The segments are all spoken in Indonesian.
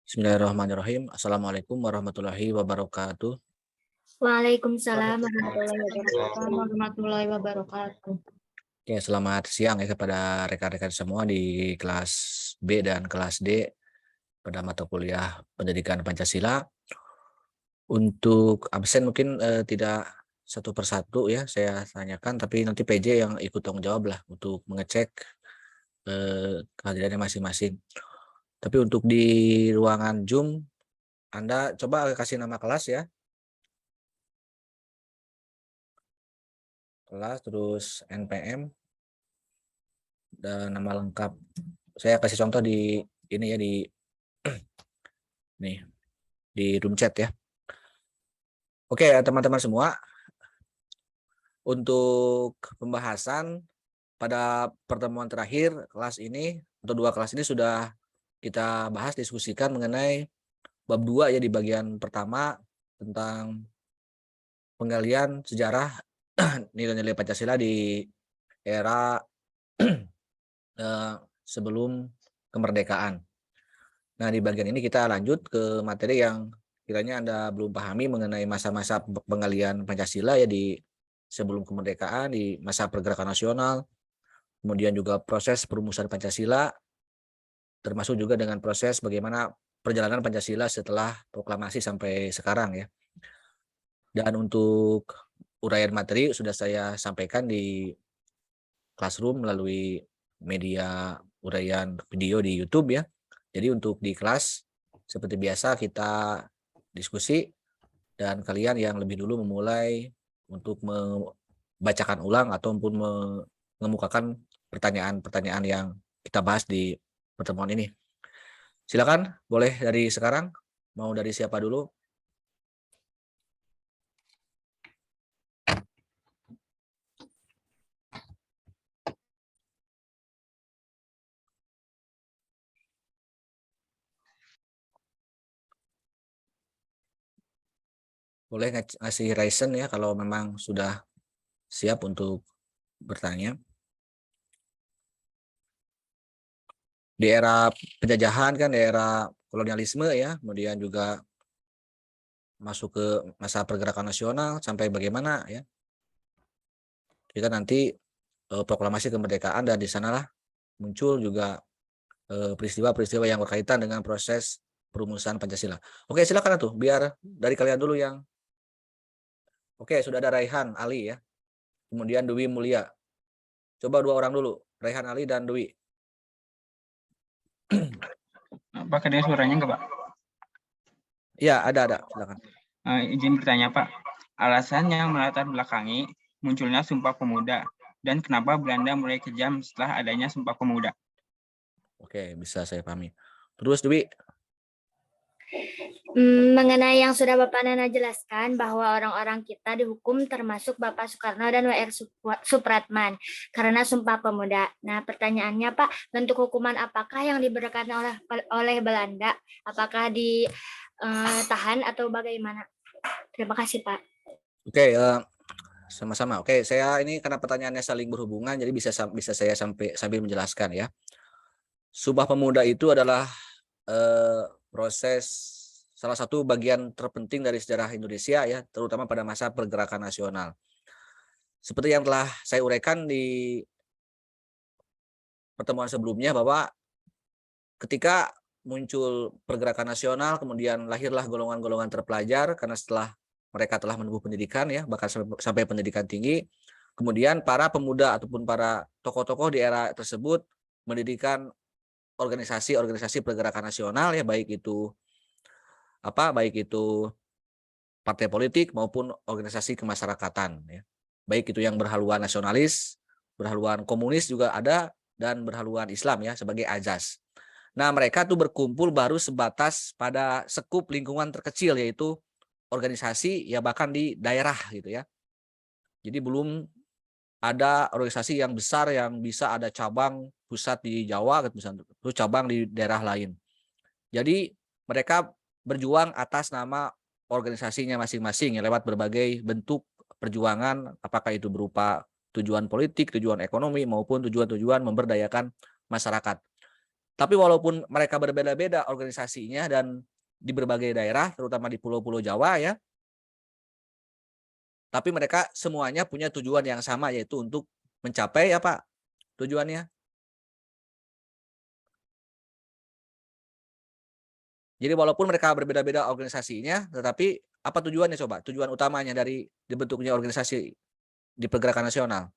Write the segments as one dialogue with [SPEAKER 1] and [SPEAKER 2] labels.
[SPEAKER 1] Bismillahirrahmanirrahim. Assalamualaikum warahmatullahi wabarakatuh.
[SPEAKER 2] Waalaikumsalam warahmatullahi wabarakatuh.
[SPEAKER 1] Oke, selamat siang ya kepada rekan-rekan semua di kelas B dan kelas D pada mata kuliah Pendidikan Pancasila. Untuk absen mungkin tidak satu persatu ya saya tanyakan, tapi nanti PJ yang ikut tanggung jawab lah untuk mengecek kehadirannya masing-masing. Tapi untuk di ruangan Zoom, Anda coba kasih nama kelas ya. Kelas, terus NPM, dan nama lengkap. Saya kasih contoh di ini ya, di nih di room chat ya. Oke teman-teman semua, untuk pembahasan pada pertemuan terakhir kelas ini atau dua kelas ini sudah kita bahas, diskusikan mengenai bab 2 ya, di bagian pertama tentang penggalian sejarah nilai-nilai Pancasila di era sebelum kemerdekaan. Nah, di bagian ini kita lanjut ke materi yang kiranya Anda belum pahami mengenai masa-masa penggalian Pancasila ya, di sebelum kemerdekaan, di masa pergerakan nasional, kemudian juga proses perumusan Pancasila, termasuk juga dengan proses bagaimana perjalanan Pancasila setelah proklamasi sampai sekarang ya. Dan untuk uraian materi sudah saya sampaikan di Classroom melalui media uraian video di YouTube ya. Jadi untuk di kelas seperti biasa kita diskusi, dan kalian yang lebih dulu memulai untuk membacakan ulang ataupun mengemukakan pertanyaan-pertanyaan yang kita bahas di pertemuan ini. Silakan, boleh dari sekarang, mau dari siapa dulu? Boleh ngasih reason ya kalau memang sudah siap untuk bertanya. Di era penjajahan kan, di era kolonialisme ya, kemudian juga masuk ke masa pergerakan nasional sampai bagaimana ya. Kita nanti proklamasi kemerdekaan, dan di sanalah muncul juga peristiwa-peristiwa yang berkaitan dengan proses perumusan Pancasila. Oke, silakan tuh, biar dari kalian dulu yang. Oke, sudah ada Raihan Ali ya. Kemudian Dwi Mulia. Coba dua orang dulu, Raihan Ali dan Dwi.
[SPEAKER 3] Pak, ada suaranya enggak, Pak?
[SPEAKER 1] Iya, ada, silakan.
[SPEAKER 3] Izin bertanya, Pak. Alasan yang melatar belakangi munculnya Sumpah Pemuda, dan kenapa Belanda mulai kejam setelah adanya Sumpah Pemuda?
[SPEAKER 1] Oke, bisa saya pahami. Terus Dwi.
[SPEAKER 2] Mengenai yang sudah Bapak Nana jelaskan bahwa orang-orang kita dihukum termasuk Bapak Soekarno dan W.R. Supratman karena Sumpah Pemuda. Nah, pertanyaannya Pak, bentuk hukuman apakah yang diberikan oleh Belanda? Apakah ditahan atau bagaimana? Terima kasih Pak.
[SPEAKER 1] Oke, sama-sama. Oke, saya ini karena pertanyaannya saling berhubungan, jadi bisa saya sambil menjelaskan ya. Sumpah Pemuda itu adalah proses, salah satu bagian terpenting dari sejarah Indonesia ya, terutama pada masa pergerakan nasional. Seperti yang telah saya uraikan di pertemuan sebelumnya, bahwa ketika muncul pergerakan nasional, kemudian lahirlah golongan-golongan terpelajar karena setelah mereka telah menempuh pendidikan ya, bahkan sampai pendidikan tinggi, kemudian para pemuda ataupun para tokoh-tokoh di era tersebut mendirikan organisasi-organisasi pergerakan nasional ya, baik itu partai politik maupun organisasi kemasyarakatan ya. Baik itu yang berhaluan nasionalis, berhaluan komunis juga ada, dan berhaluan Islam ya sebagai azas. Nah, mereka tuh berkumpul baru sebatas pada sekup lingkungan terkecil, yaitu organisasi ya, bahkan di daerah gitu ya. Jadi belum ada organisasi yang besar yang bisa ada cabang pusat di Jawa gitu misalnya, terus cabang di daerah lain. Jadi mereka berjuang atas nama organisasinya masing-masing ya, lewat berbagai bentuk perjuangan, apakah itu berupa tujuan politik, tujuan ekonomi, maupun tujuan-tujuan memberdayakan masyarakat. Tapi walaupun mereka berbeda-beda organisasinya dan di berbagai daerah, terutama di pulau-pulau Jawa ya, tapi mereka semuanya punya tujuan yang sama, yaitu untuk mencapai apa tujuannya? Jadi walaupun mereka berbeda-beda organisasinya, tetapi apa tujuannya coba? Tujuan utamanya dari dibentuknya organisasi di pergerakan nasional.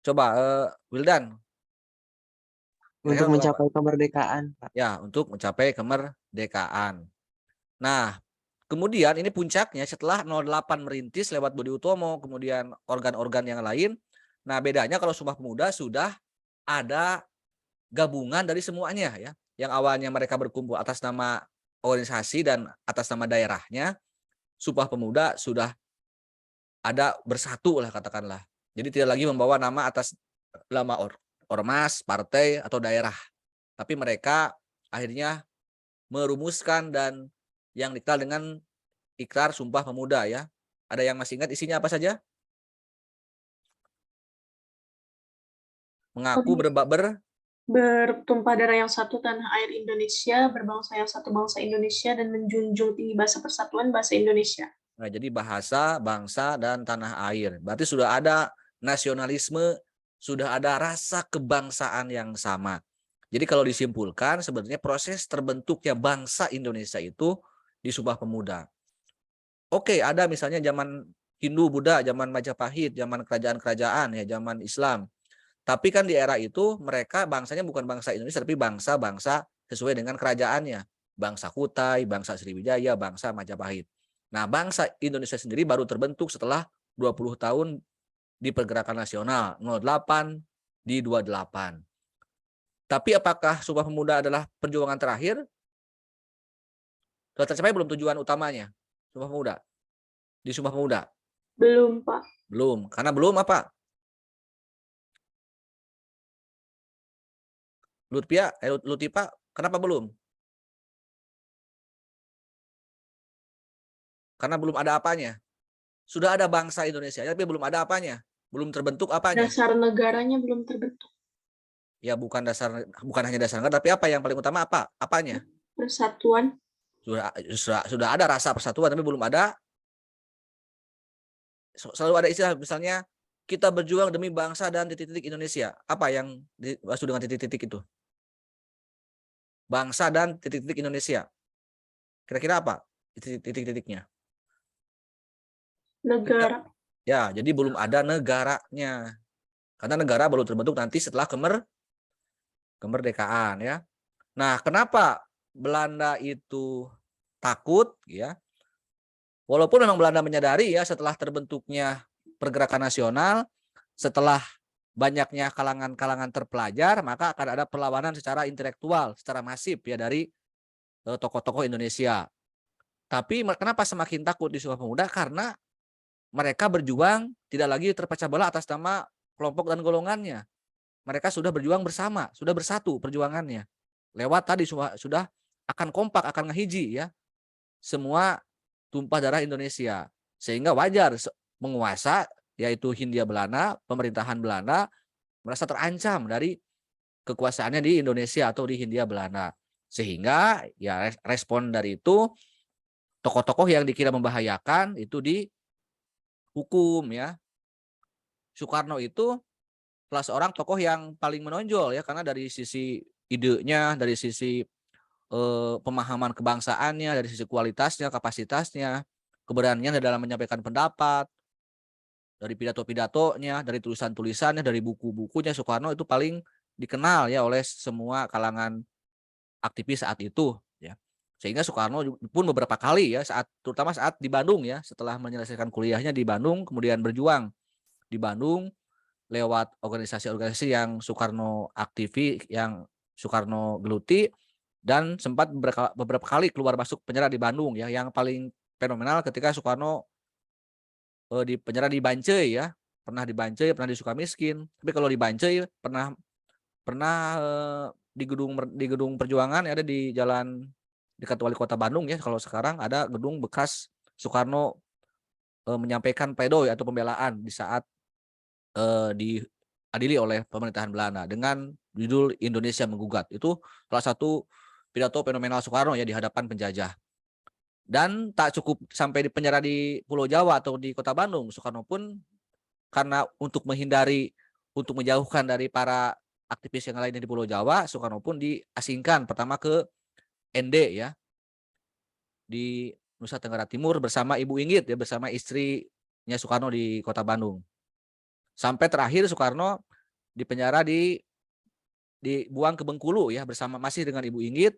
[SPEAKER 1] Coba Wildan, kira-kira
[SPEAKER 4] Untuk
[SPEAKER 1] untuk apa?
[SPEAKER 4] mencapai kemerdekaan, Pak.
[SPEAKER 1] Ya, untuk mencapai kemerdekaan. Nah, kemudian ini puncaknya setelah 08 merintis lewat Budi Utomo, kemudian organ-organ yang lain. Nah, bedanya kalau Sumpah Pemuda sudah ada gabungan dari semuanya ya. Yang awalnya mereka berkumpul atas nama organisasi dan atas nama daerahnya, Sumpah Pemuda sudah ada bersatu lah katakanlah. Jadi tidak lagi membawa nama atas nama ormas, partai atau daerah. Tapi mereka akhirnya merumuskan dan yang dikenal dengan Ikrar Sumpah Pemuda ya. Ada yang masih ingat isinya apa saja? Mengaku
[SPEAKER 5] bertumpah darah yang satu tanah air Indonesia, berbangsa yang satu bangsa Indonesia, dan menjunjung tinggi bahasa persatuan bahasa Indonesia.
[SPEAKER 1] Nah, jadi bahasa, bangsa, dan tanah air. Berarti sudah ada nasionalisme, sudah ada rasa kebangsaan yang sama. Jadi kalau disimpulkan, sebenarnya proses terbentuknya bangsa Indonesia itu di Sumpah Pemuda. Oke, ada misalnya zaman Hindu, Buddha, zaman Majapahit, zaman kerajaan-kerajaan, ya, zaman Islam. Tapi kan di era itu mereka bangsanya bukan bangsa Indonesia, tapi bangsa-bangsa sesuai dengan kerajaannya. Bangsa Kutai, bangsa Sriwijaya, bangsa Majapahit. Nah, bangsa Indonesia sendiri baru terbentuk setelah 20 tahun di pergerakan nasional, 08 di 28. Tapi apakah Sumpah Pemuda adalah perjuangan terakhir? Sudah tercapai belum tujuan utamanya? Sumpah Pemuda. Di Sumpah Pemuda?
[SPEAKER 5] Belum, Pak.
[SPEAKER 1] Belum. Karena belum apa? Lutipa, kenapa belum? Karena belum ada apanya. Sudah ada bangsa Indonesia, tapi belum ada apanya. Belum terbentuk apanya.
[SPEAKER 5] Dasar negaranya belum terbentuk.
[SPEAKER 1] Ya bukan hanya dasar negara, tapi apa yang paling utama apa? Apanya?
[SPEAKER 5] Persatuan.
[SPEAKER 1] Sudah ada rasa persatuan, tapi belum ada. Selalu ada istilah misalnya kita berjuang demi bangsa dan titik-titik Indonesia. Apa yang dimaksud dengan titik-titik itu? Bangsa dan titik-titik Indonesia. Kira-kira apa titik-titiknya?
[SPEAKER 5] Negara.
[SPEAKER 1] Ya, jadi belum ada negaranya. Karena negara baru terbentuk nanti setelah kemerdekaan ya. Nah, kenapa Belanda itu takut ya? Walaupun memang Belanda menyadari ya setelah terbentuknya pergerakan nasional, setelah banyaknya kalangan-kalangan terpelajar, maka akan ada perlawanan secara intelektual, secara masif ya dari tokoh-tokoh Indonesia. Tapi kenapa semakin takut di Sumpah Pemuda? Karena mereka berjuang tidak lagi terpecah belah atas nama kelompok dan golongannya. Mereka sudah berjuang bersama, sudah bersatu perjuangannya. Lewat tadi sudah akan kompak, akan ngehiji ya. Semua tumpah darah Indonesia. Sehingga wajar menguasa yaitu Hindia Belanda, pemerintahan Belanda merasa terancam dari kekuasaannya di Indonesia atau di Hindia Belanda. Sehingga ya respon dari itu tokoh-tokoh yang dikira membahayakan itu dihukum ya. Soekarno itu salah seorang tokoh yang paling menonjol ya karena dari sisi idenya, dari sisi pemahaman kebangsaannya, dari sisi kualitasnya, kapasitasnya, keberaniannya dalam menyampaikan pendapat, dari pidato-pidatonya, dari tulisan-tulisannya, dari buku-bukunya, Soekarno itu paling dikenal ya oleh semua kalangan aktivis saat itu ya. Sehingga Soekarno pun beberapa kali ya terutama saat di Bandung ya, setelah menyelesaikan kuliahnya di Bandung kemudian berjuang di Bandung lewat organisasi-organisasi yang Soekarno aktivi, yang Soekarno geluti, dan sempat beberapa kali keluar masuk penjara di Bandung ya. Yang paling fenomenal ketika Soekarno di penjara di Bancai ya, pernah di Bancai, pernah di Sukamiskin. Tapi kalau di Bancai pernah di gedung perjuangan ya, ada di jalan dekat Wali Kota Bandung ya. Kalau sekarang ada gedung bekas Soekarno menyampaikan pledoi atau pembelaan di saat diadili oleh pemerintahan Belanda dengan judul Indonesia Menggugat. Itu salah satu pidato fenomenal Soekarno ya di hadapan penjajah. Dan tak cukup sampai di penjara di Pulau Jawa atau di Kota Bandung, Soekarno pun karena untuk menjauhkan dari para aktivis yang lainnya di Pulau Jawa, Soekarno pun diasingkan pertama ke ND ya di Nusa Tenggara Timur bersama Ibu Inggit ya, bersama istrinya Soekarno di Kota Bandung. Sampai terakhir Soekarno dipenjara dibuang ke Bengkulu ya bersama masih dengan Ibu Inggit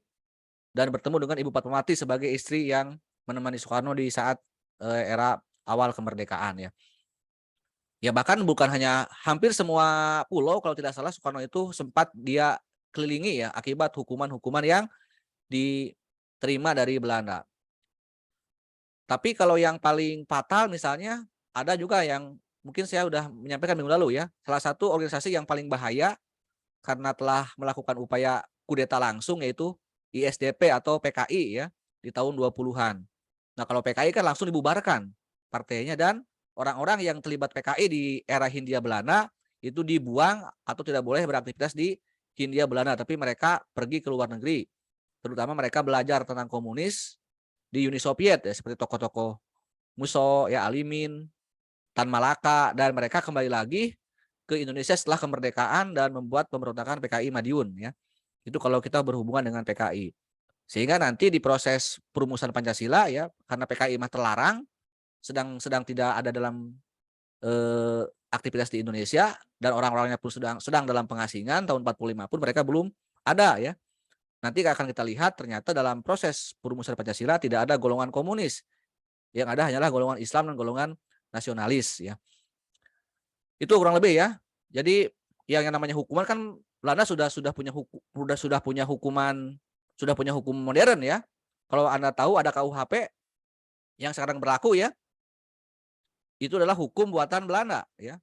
[SPEAKER 1] dan bertemu dengan Ibu Fatmawati sebagai istri yang menemani Soekarno di saat era awal kemerdekaan ya. Ya bahkan bukan hanya hampir semua pulau kalau tidak salah Soekarno itu sempat dia kelilingi ya akibat hukuman-hukuman yang diterima dari Belanda. Tapi kalau yang paling fatal misalnya ada juga yang mungkin saya sudah menyampaikan minggu lalu ya. Salah satu organisasi yang paling bahaya karena telah melakukan upaya kudeta langsung yaitu ISDP atau PKI ya di tahun 20-an. Nah, kalau PKI kan langsung dibubarkan partainya dan orang-orang yang terlibat PKI di era Hindia Belanda itu dibuang atau tidak boleh beraktivitas di Hindia Belanda, tapi mereka pergi ke luar negeri. Terutama mereka belajar tentang komunis di Uni Soviet ya seperti tokoh-tokoh Musso, ya Alimin, Tan Malaka dan mereka kembali lagi ke Indonesia setelah kemerdekaan dan membuat pemberontakan PKI Madiun ya. Itu kalau kita berhubungan dengan PKI. Sehingga nanti di proses perumusan Pancasila ya karena PKI mah terlarang sedang tidak ada dalam aktivitas di Indonesia dan orang-orangnya pun sedang dalam pengasingan tahun 45 pun mereka belum ada ya. Nanti akan kita lihat ternyata dalam proses perumusan Pancasila tidak ada golongan komunis. Yang ada hanyalah golongan Islam dan golongan nasionalis ya. Itu kurang lebih ya. Jadi yang namanya hukuman kan Belanda sudah punya hukum modern ya. Kalau Anda tahu ada KUHP yang sekarang berlaku ya. Itu adalah hukum buatan Belanda ya.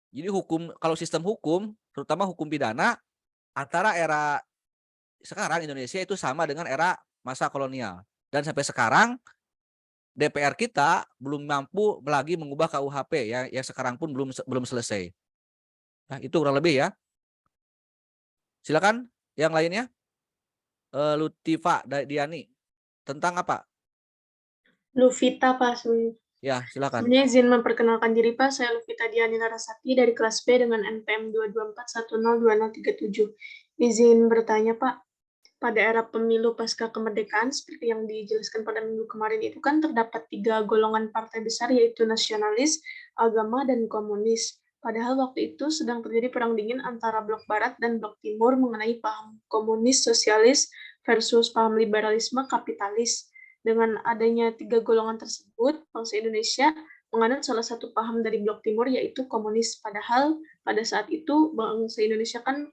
[SPEAKER 1] Jadi kalau sistem hukum terutama hukum pidana antara era sekarang Indonesia itu sama dengan era masa kolonial dan sampai sekarang DPR kita belum mampu lagi mengubah KUHP ya yang sekarang pun belum selesai. Nah, itu kurang lebih ya. Silakan yang lainnya. Lutifa Diani tentang apa?
[SPEAKER 5] Luvita, Pak.
[SPEAKER 1] Ya, silakan.
[SPEAKER 5] Sebenarnya izin memperkenalkan diri, Pak. Saya Luvita Diani Larasati dari kelas B dengan NPM 224102037. Izin bertanya, Pak. Pada era pemilu pasca kemerdekaan, seperti yang dijelaskan pada minggu kemarin itu kan terdapat 3 golongan partai besar, yaitu nasionalis, agama, dan komunis. Padahal waktu itu sedang terjadi perang dingin antara blok barat dan blok timur mengenai paham komunis, sosialis, versus paham liberalisme, kapitalis. Dengan adanya 3 golongan tersebut, bangsa Indonesia menganut salah satu paham dari blok timur, yaitu komunis. Padahal pada saat itu bangsa Indonesia kan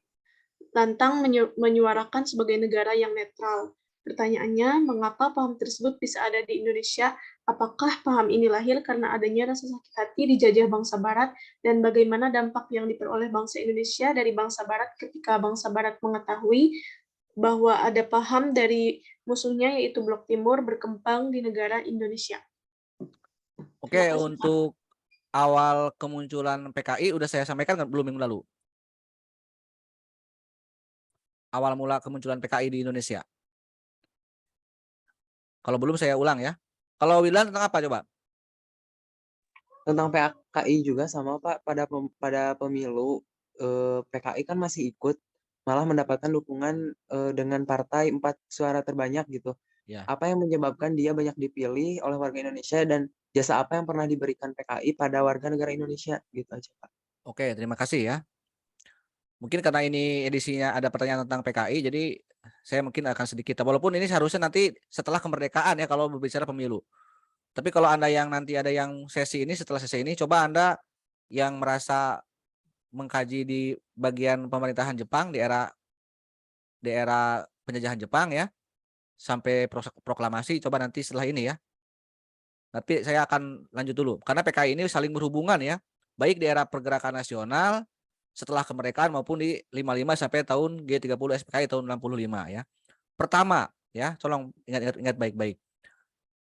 [SPEAKER 5] lantang menyuarakan sebagai negara yang netral. Pertanyaannya, mengapa paham tersebut bisa ada di Indonesia? Apakah paham ini lahir karena adanya rasa sakit hati dijajah bangsa Barat? Dan bagaimana dampak yang diperoleh bangsa Indonesia dari bangsa Barat ketika bangsa Barat mengetahui bahwa ada paham dari musuhnya yaitu Blok Timur berkembang di negara Indonesia?
[SPEAKER 1] Oke, untuk awal kemunculan PKI udah saya sampaikan belum minggu lalu? Awal mula kemunculan PKI di Indonesia. Kalau belum saya ulang ya. Kalau Wilan tentang apa coba?
[SPEAKER 4] Tentang PKI juga sama Pak, pada pemilu PKI kan masih ikut, malah mendapatkan dukungan dengan partai 4 suara terbanyak gitu.
[SPEAKER 1] Ya.
[SPEAKER 4] Apa yang menyebabkan dia banyak dipilih oleh warga Indonesia dan jasa apa yang pernah diberikan PKI pada warga negara Indonesia gitu aja Pak.
[SPEAKER 1] Oke, terima kasih ya. Mungkin karena ini edisinya ada pertanyaan tentang PKI, jadi saya mungkin akan sedikit, walaupun ini seharusnya nanti setelah kemerdekaan ya kalau berbicara pemilu. Tapi kalau Anda yang nanti ada yang sesi ini, setelah sesi ini, coba Anda yang merasa mengkaji di bagian pemerintahan Jepang di era penjajahan Jepang ya, sampai proklamasi, coba nanti setelah ini ya. Tapi saya akan lanjut dulu, karena PKI ini saling berhubungan ya, baik di era pergerakan nasional, setelah kemerdekaan maupun di 55 sampai tahun G30 SPKI tahun 65 ya. Pertama ya, tolong ingat baik-baik.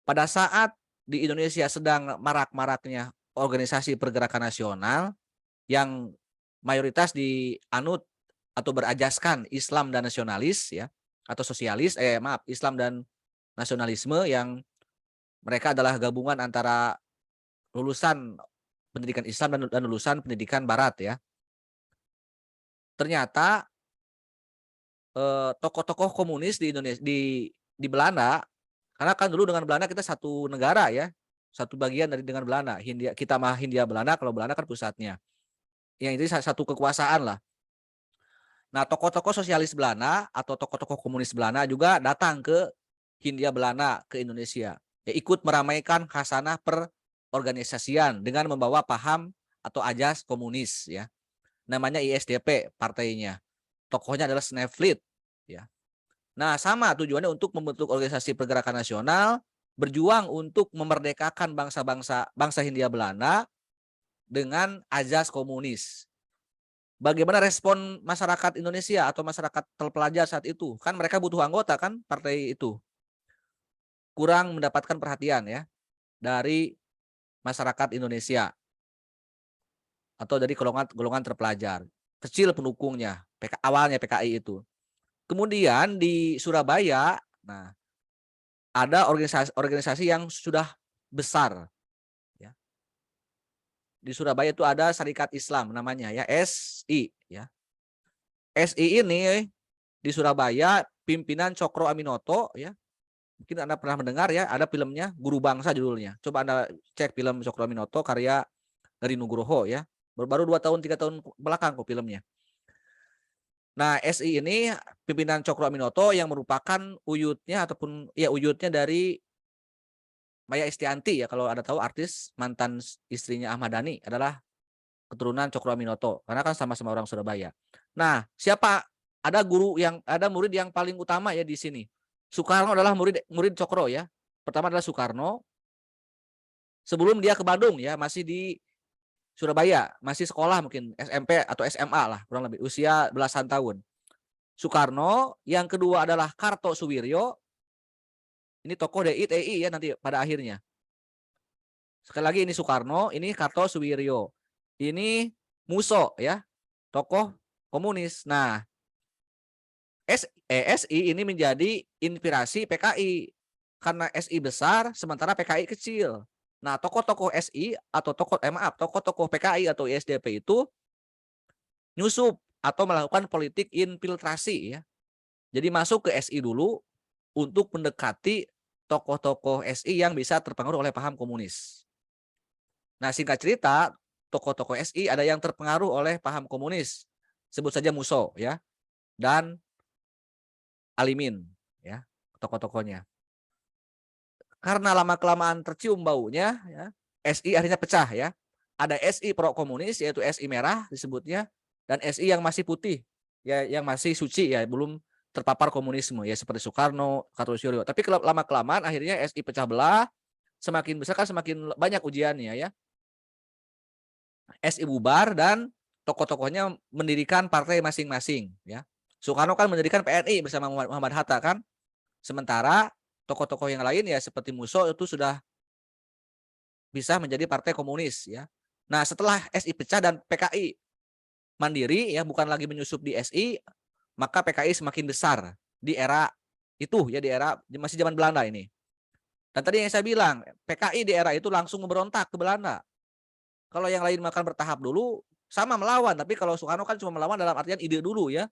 [SPEAKER 1] Pada saat di Indonesia sedang marak-maraknya organisasi pergerakan nasional, yang mayoritas dianut atau berajaskan Islam dan nasionalis ya, atau sosialis, Islam dan nasionalisme, yang mereka adalah gabungan antara lulusan pendidikan Islam dan lulusan pendidikan Barat ya. Ternyata tokoh-tokoh komunis di Indonesia, di Belanda, karena kan dulu dengan Belanda kita satu negara ya, satu bagian dengan Belanda. Kita mah Hindia Belanda, kalau Belanda kan pusatnya. Yang ini satu kekuasaan lah. Nah, tokoh-tokoh sosialis Belanda atau tokoh-tokoh komunis Belanda juga datang ke Hindia Belanda, ke Indonesia. Ya, ikut meramaikan khasanah perorganisasian dengan membawa paham atau ajas komunis ya. Namanya ISDP partainya. Tokohnya adalah Sneflit ya. Nah, sama tujuannya untuk membentuk organisasi pergerakan nasional, berjuang untuk memerdekakan bangsa Hindia Belanda dengan ajas komunis. Bagaimana respon masyarakat Indonesia atau masyarakat terpelajar saat itu? Kan mereka butuh anggota kan, partai itu. Kurang mendapatkan perhatian ya dari masyarakat Indonesia atau dari golongan terpelajar. Kecil pendukungnya, awalnya PKI itu. Kemudian di Surabaya, nah, ada organisasi yang sudah besar. Ya. Di Surabaya itu ada Syarikat Islam namanya ya, SI ya. SI ini di Surabaya pimpinan Cokro Aminoto ya. Mungkin Anda pernah mendengar ya, ada filmnya Guru Bangsa judulnya. Coba Anda cek film Cokro Aminoto karya dari Nugroho ya. Baru 2 tahun 3 tahun belakang kok filmnya. Nah, SI ini pimpinan Cokro Aminoto yang merupakan uyutnya dari Maya Estianty ya, kalau Anda tahu, artis mantan istrinya Ahmad Dhani adalah keturunan Cokro Aminoto karena kan sama-sama orang Surabaya. Nah, ada murid yang paling utama ya di sini. Soekarno adalah murid Cokro ya. Pertama adalah Soekarno. Sebelum dia ke Bandung ya, masih di Surabaya, masih sekolah mungkin SMP atau SMA lah, kurang lebih usia belasan tahun. Soekarno, yang kedua adalah Kartosuwiryo. Ini tokoh DI ya nanti pada akhirnya. Sekali lagi ini Soekarno, ini Kartosuwiryo. Ini Musso ya, tokoh komunis. Nah, SI ini menjadi inspirasi PKI karena SI besar sementara PKI kecil. Nah, tokoh-tokoh SI atau tokoh-tokoh PKI atau ISDP itu nyusup atau melakukan politik infiltrasi ya. Jadi masuk ke SI dulu untuk mendekati tokoh-tokoh SI yang bisa terpengaruh oleh paham komunis. Nah, singkat cerita, tokoh-tokoh SI ada yang terpengaruh oleh paham komunis. Sebut saja Musso ya. Dan Alimin ya, tokoh-tokohnya. Karena lama-kelamaan tercium baunya ya, SI akhirnya pecah ya. Ada SI pro komunis yaitu SI merah disebutnya, dan SI yang masih putih ya, yang masih suci ya, belum terpapar komunisme ya, seperti Soekarno, Kartosuwiryo. Tapi lama-kelamaan akhirnya SI pecah belah, semakin besar kan semakin banyak ujiannya ya. SI bubar dan tokoh-tokohnya mendirikan partai masing-masing ya. Soekarno kan mendirikan PNI bersama Muhammad Hatta kan. Sementara tokoh-tokoh yang lain ya seperti Musso itu sudah bisa menjadi partai komunis ya. Nah, setelah SI pecah dan PKI mandiri ya, bukan lagi menyusup di SI, maka PKI semakin besar di era itu ya, di era masih zaman Belanda ini. Dan tadi yang saya bilang, PKI di era itu langsung memberontak ke Belanda. Kalau yang lain makan bertahap dulu, sama melawan, tapi kalau Soekarno kan cuma melawan dalam artian ide dulu ya,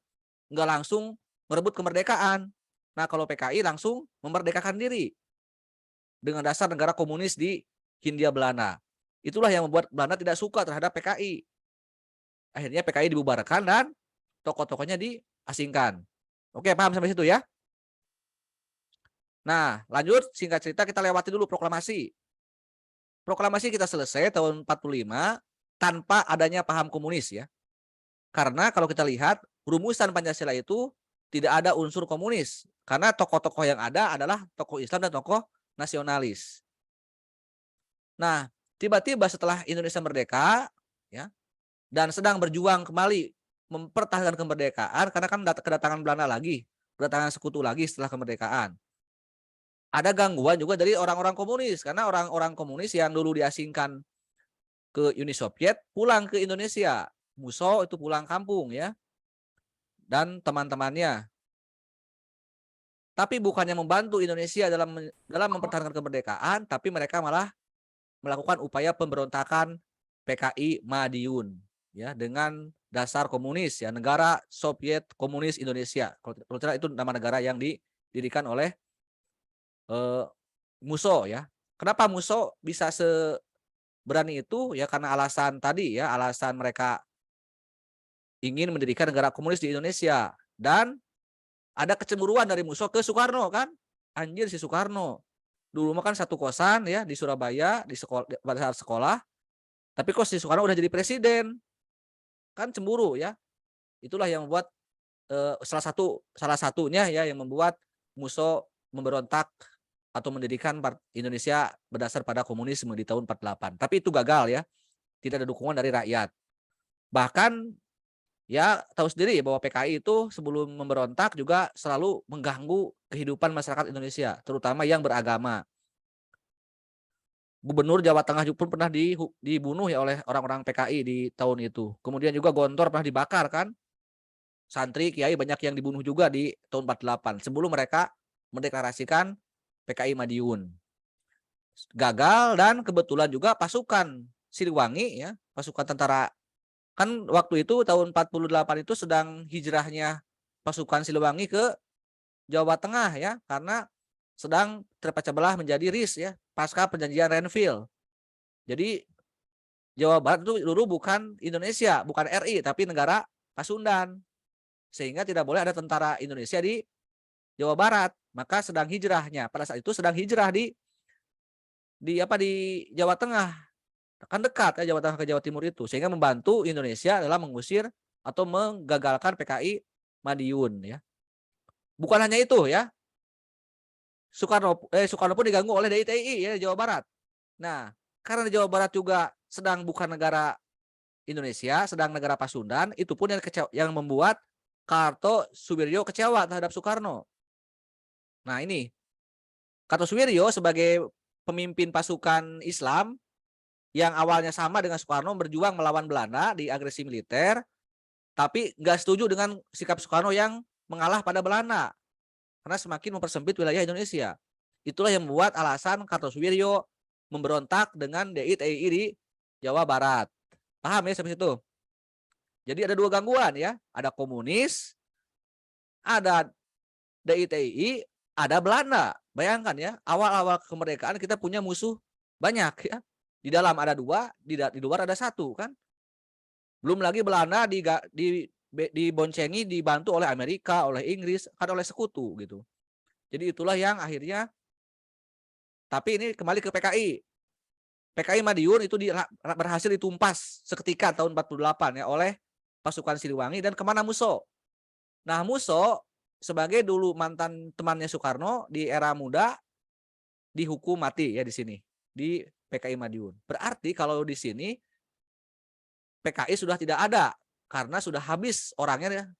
[SPEAKER 1] nggak langsung merebut kemerdekaan. Nah, kalau PKI langsung memerdekakan diri dengan dasar negara komunis di Hindia Belanda. Itulah yang membuat Belanda tidak suka terhadap PKI. Akhirnya PKI dibubarkan dan tokoh-tokohnya diasingkan. Oke, paham sampai situ ya? Nah, lanjut, singkat cerita kita lewati dulu proklamasi. Proklamasi kita selesai tahun 45 tanpa adanya paham komunis ya. Karena kalau kita lihat rumusan Pancasila itu tidak ada unsur komunis. Karena tokoh-tokoh yang ada adalah tokoh Islam dan tokoh nasionalis. Nah, tiba-tiba setelah Indonesia merdeka ya, dan sedang berjuang kembali mempertahankan kemerdekaan, karena kan kedatangan Belanda lagi, kedatangan sekutu lagi setelah kemerdekaan. Ada gangguan juga dari orang-orang komunis, karena orang-orang komunis yang dulu diasingkan ke Uni Soviet, pulang ke Indonesia. Musso itu pulang kampung ya. Dan teman-temannya. Tapi bukannya membantu Indonesia dalam mempertahankan kemerdekaan, tapi mereka malah melakukan upaya pemberontakan PKI Madiun ya dengan dasar komunis ya, Negara Soviet Komunis Indonesia. Kalau tidak itu nama negara yang didirikan oleh Musso ya. Kenapa Musso bisa seberani itu ya, karena alasan tadi ya, alasan mereka ingin mendirikan negara komunis di Indonesia, dan ada kecemburuan dari Musso ke Soekarno kan. Anjir si Soekarno. Dulu mah kan satu kosan ya di Surabaya di sekolah, pada saat sekolah. Tapi kok si Soekarno udah jadi presiden. Kan cemburu ya. Itulah yang membuat salah satunya ya yang membuat Musso memberontak atau mendirikan Indonesia berdasar pada komunisme di tahun 48. Tapi itu gagal ya. Tidak ada dukungan dari rakyat. Bahkan ya tahu sendiri bahwa PKI itu sebelum memberontak juga selalu mengganggu kehidupan masyarakat Indonesia, terutama yang beragama. Gubernur Jawa Tengah pun pernah dibunuh ya oleh orang-orang PKI di tahun itu. Kemudian juga Gontor pernah dibakar kan. Santri, kiai banyak yang dibunuh juga di tahun 48 sebelum mereka mendeklarasikan PKI Madiun. Gagal, dan kebetulan juga pasukan Siliwangi ya, pasukan tentara. Kan waktu itu tahun 48 itu sedang hijrahnya pasukan Siliwangi ke Jawa Tengah ya, karena sedang terpecah belah menjadi RIS ya, pasca perjanjian Renville. Jadi Jawa Barat itu dulu bukan Indonesia, bukan RI, tapi negara Pasundan. Sehingga tidak boleh ada tentara Indonesia di Jawa Barat. Maka sedang hijrahnya, pada saat itu sedang hijrah di Jawa Tengah. Kan dekat ya Jawa Tengah ke Jawa Timur itu, sehingga membantu Indonesia dalam mengusir atau menggagalkan PKI Madiun ya. Bukan hanya itu ya, Soekarno pun diganggu oleh DITI ya Jawa Barat. Nah, karena di Jawa Barat juga sedang bukan negara Indonesia, sedang negara Pasundan, itu pun yang membuat Kartosuwiryo kecewa terhadap Soekarno. Nah ini Kartosuwiryo sebagai pemimpin pasukan Islam yang awalnya sama dengan Soekarno berjuang melawan Belanda di agresi militer, tapi nggak setuju dengan sikap Soekarno yang mengalah pada Belanda karena semakin mempersempit wilayah Indonesia. Itulah yang membuat alasan Kartosuwiryo memberontak dengan DITI di Jawa Barat. Paham ya sampai situ? Jadi ada dua gangguan ya, ada komunis, ada DITI, ada Belanda. Bayangkan ya, awal-awal kemerdekaan kita punya musuh banyak ya. Di dalam ada dua, di luar ada satu kan. Belum lagi Belanda diboncengi, dibantu oleh Amerika, oleh Inggris, kan oleh sekutu gitu. Jadi itulah yang akhirnya, tapi ini kembali ke PKI. PKI Madiun itu berhasil ditumpas seketika tahun 48 ya oleh pasukan Siliwangi, dan kemana Musso? Nah Musso sebagai dulu mantan temannya Soekarno di era muda dihukum mati ya di sini di PKI Madiun. Berarti kalau di sini PKI sudah tidak ada karena sudah habis orangnya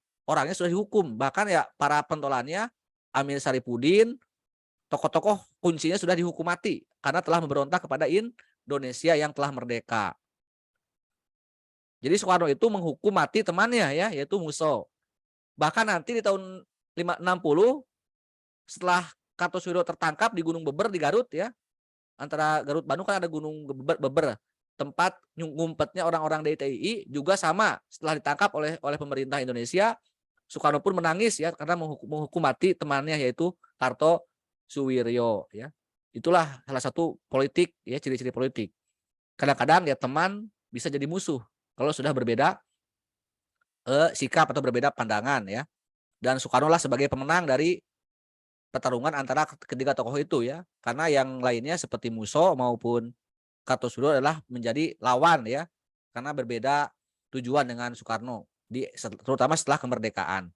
[SPEAKER 1] sudah dihukum. Bahkan ya para pentolannya Amir Saripudin, tokoh-tokoh kuncinya sudah dihukum mati karena telah memberontak kepada Indonesia yang telah merdeka. Jadi Soekarno itu menghukum mati temannya ya, yaitu Musso. Bahkan nanti di tahun 60 setelah Kartosuwiryo tertangkap di Gunung Beber di Garut ya, antara Garut Bandung kan ada Gunung Beber, tempat ngumpetnya orang-orang DITI juga sama setelah ditangkap oleh pemerintah Indonesia. Soekarno pun menangis ya karena menghukum mati temannya yaitu Kartosuwiryo ya. Itulah salah satu politik ya, ciri-ciri politik. Kadang-kadang ya teman bisa jadi musuh kalau sudah berbeda sikap atau berbeda pandangan ya. Dan Soekarno lah sebagai pemenang dari pertarungan antara ketiga tokoh itu ya, karena yang lainnya seperti Musso maupun Kartosuwiryo adalah menjadi lawan ya, karena berbeda tujuan dengan Soekarno terutama setelah kemerdekaan.